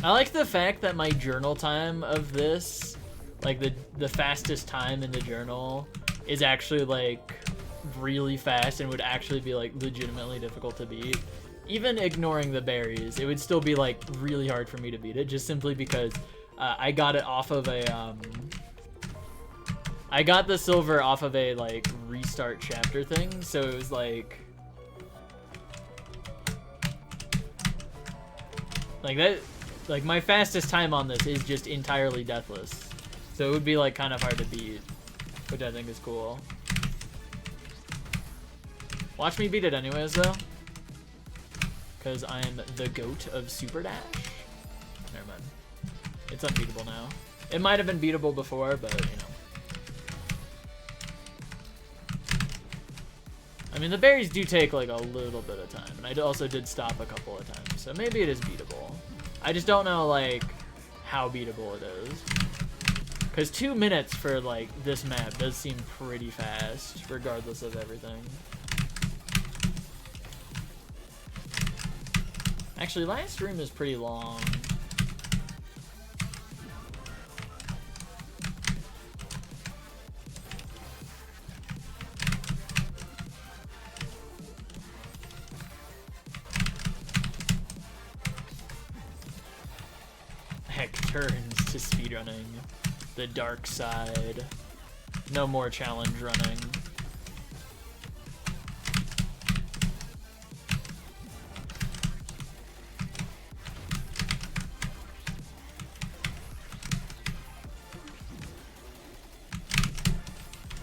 I like the fact that my journal time of this, like the fastest time in the journal, is actually like really fast and would actually be like legitimately difficult to beat. Even ignoring the berries, it would still be like really hard for me to beat it, just simply because I got it off of a I got the silver off of a like restart chapter thing, so it was like that. Like, my fastest time on this is just entirely deathless. So it would be, like, kind of hard to beat, which I think is cool. Watch me beat it anyways, though. Because I'm the GOAT of Super Dash. Never mind. It's unbeatable now. It might have been beatable before, but, you know. I mean, the berries do take, like, a little bit of time. And I also did stop a couple of times. So maybe it is beatable. I just don't know, like, how beatable it is. Because 2 minutes for, like, this map does seem pretty fast, regardless of everything. Actually, last room is pretty long. Heck turns to speedrunning. The dark side. No more challenge running.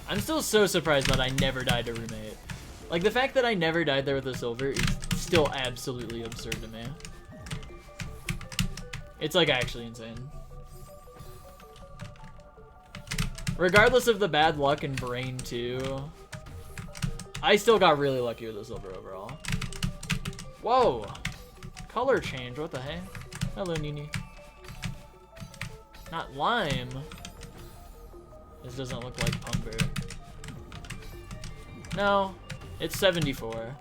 I'm still so surprised that I never died to roommate. Like, the fact that I never died there with a silver is still absolutely absurd to me. It's like actually insane. Regardless of the bad luck in Brain 2, I still got really lucky with the silver overall. Whoa! Color change, what the heck? Hello, Nini. Not lime. This doesn't look like Pumber. No, it's 74.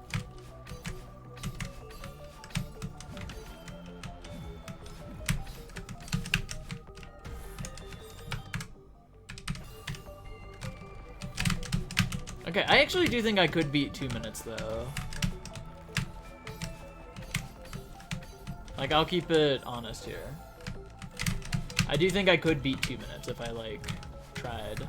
Okay, I actually do think I could beat 2 minutes though. Like, I'll keep it honest here. I do think I could beat 2 minutes if I, like, tried.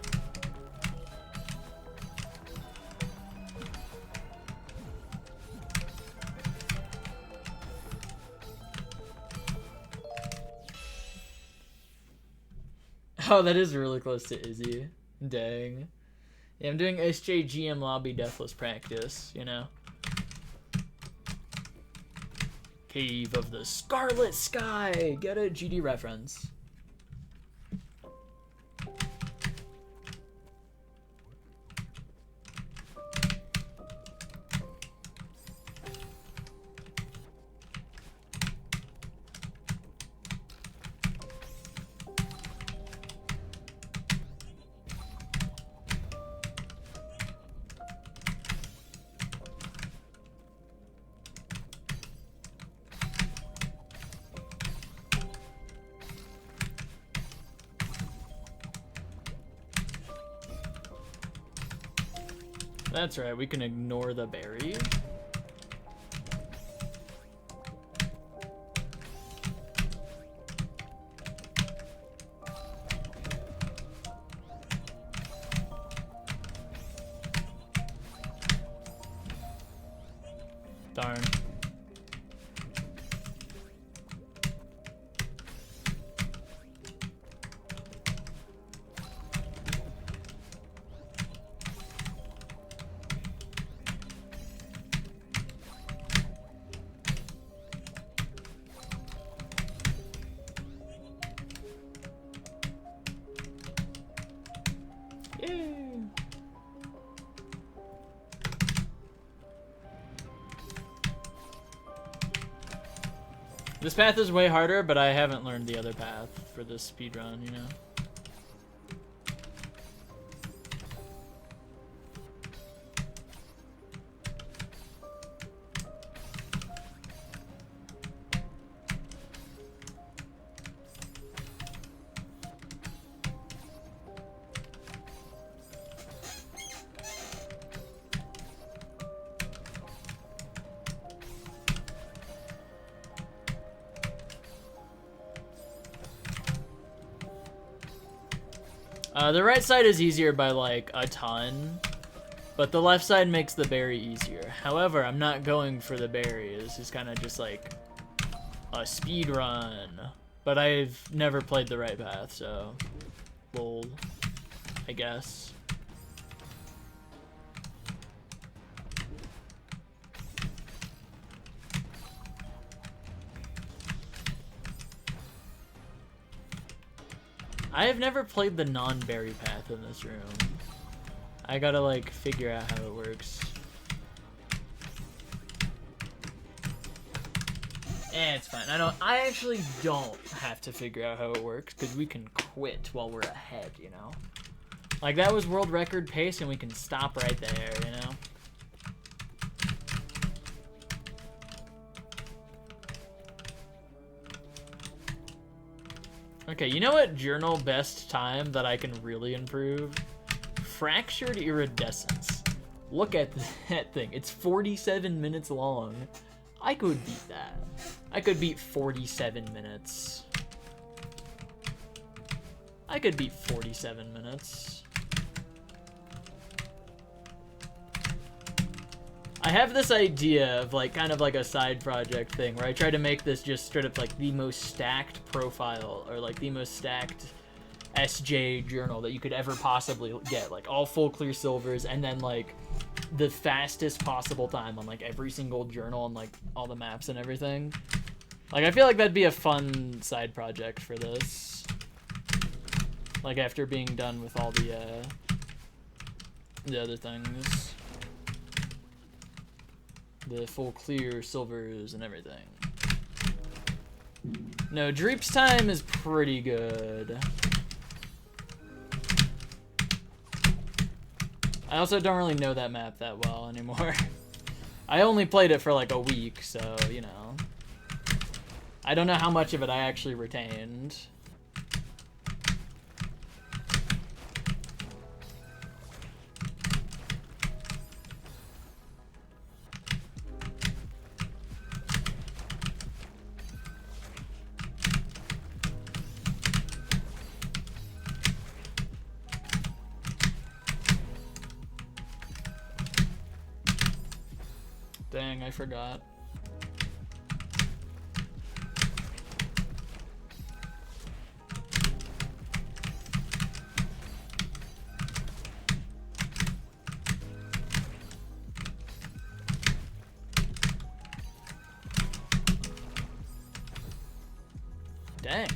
Oh, that is really close to Izzy. Dang. Yeah, I'm doing SJGM lobby deathless practice, you know. Cave of the Scarlet Sky. Get a GD reference. That's right, we can ignore the berry. Darn. This path is way harder, but I haven't learned the other path for this speedrun, you know? The right side is easier by like a ton, but the left side makes the berry easier. However, I'm not going for the berry. This is kind of just like a speed run, but I've never played the right path, so bold, I guess. I have never played the non-berry path in this room. I gotta like figure out how it works. It's fine. I actually don't have to figure out how it works because we can quit while we're ahead, you know? Like that was world record pace and we can stop right there, you know? Okay, you know what journal best time that I can really improve? Fractured Iridescence. Look at that thing. It's 47 minutes long. I could beat that. I could beat 47 minutes. I could beat 47 minutes. I have this idea of like kind of like a side project thing where I try to make this just straight up like the most stacked profile or like the most stacked SJ journal that you could ever possibly get, like all full clear silvers and then like the fastest possible time on like every single journal and like all the maps and everything. Like I feel like that'd be a fun side project for this. Like after being done with all the other things. The full clear silvers and everything. No, Dreep's Time is pretty good. I also don't really know that map that well anymore. I only played it for like a week, so, you know. I don't know how much of it I actually retained. Dang, I forgot. Dang.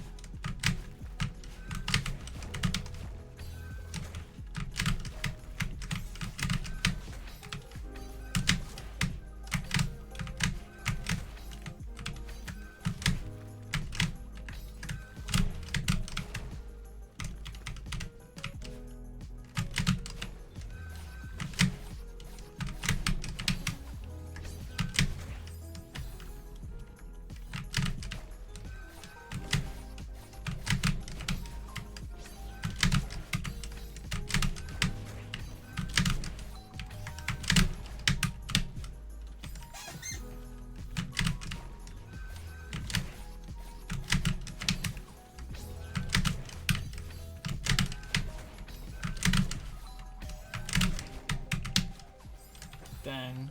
Dang.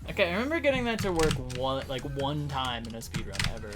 Okay, I remember getting that to work one time in a speedrun ever.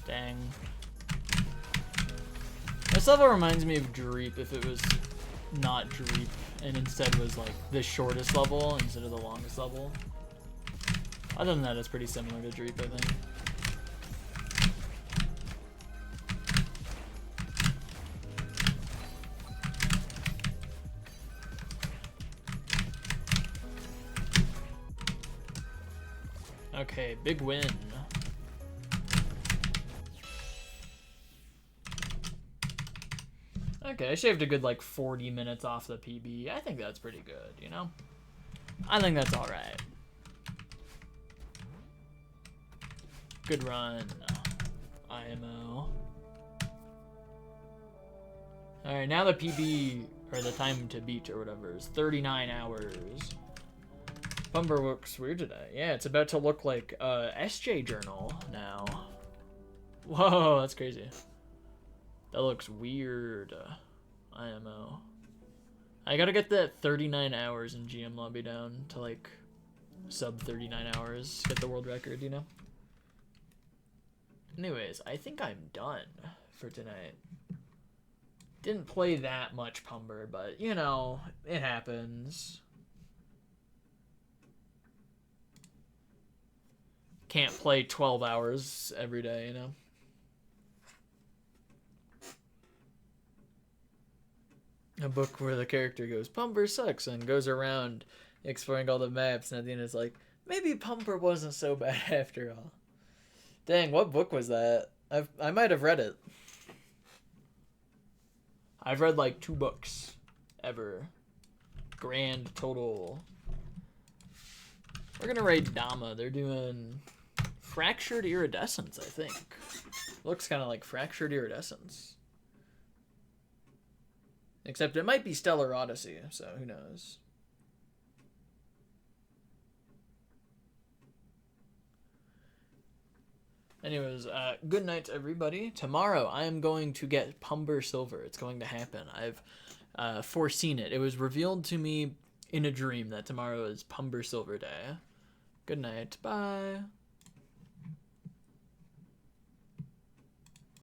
Dang. This level reminds me of Dreep if it was not Dreep and instead was like the shortest level instead of the longest level. Other than that, it's pretty similar to Dreep, I think. Okay, big win. Okay, I shaved a good like 40 minutes off the PB. I think that's pretty good, you know? I think that's alright. Good run. IMO. Alright, now the PB, or the time to beat or whatever, is 39 hours. Bumper looks weird today. Yeah, it's about to look like SJ Journal now. Whoa, that's crazy. That looks weird. IMO. I gotta get that 39 hours in GM lobby down to like sub 39 hours. Get the world record, you know? Anyways, I think I'm done for tonight. Didn't play that much Pumber, but you know, it happens. Can't play 12 hours every day, you know? A book where the character goes, Pumper sucks, and goes around exploring all the maps, and at the end it's like, maybe Pumper wasn't so bad after all. Dang, what book was that? I might have read it. I've read like 2 books ever. Grand total. We're gonna rate Dama. They're doing Fractured Iridescence, I think. Looks kind of like Fractured Iridescence. Except it might be Stellar Odyssey, so who knows. Anyways, good night, everybody. Tomorrow, I am going to get Pumber Silver. It's going to happen. I've foreseen it. It was revealed to me in a dream that tomorrow is Pumber Silver Day. Good night. Bye.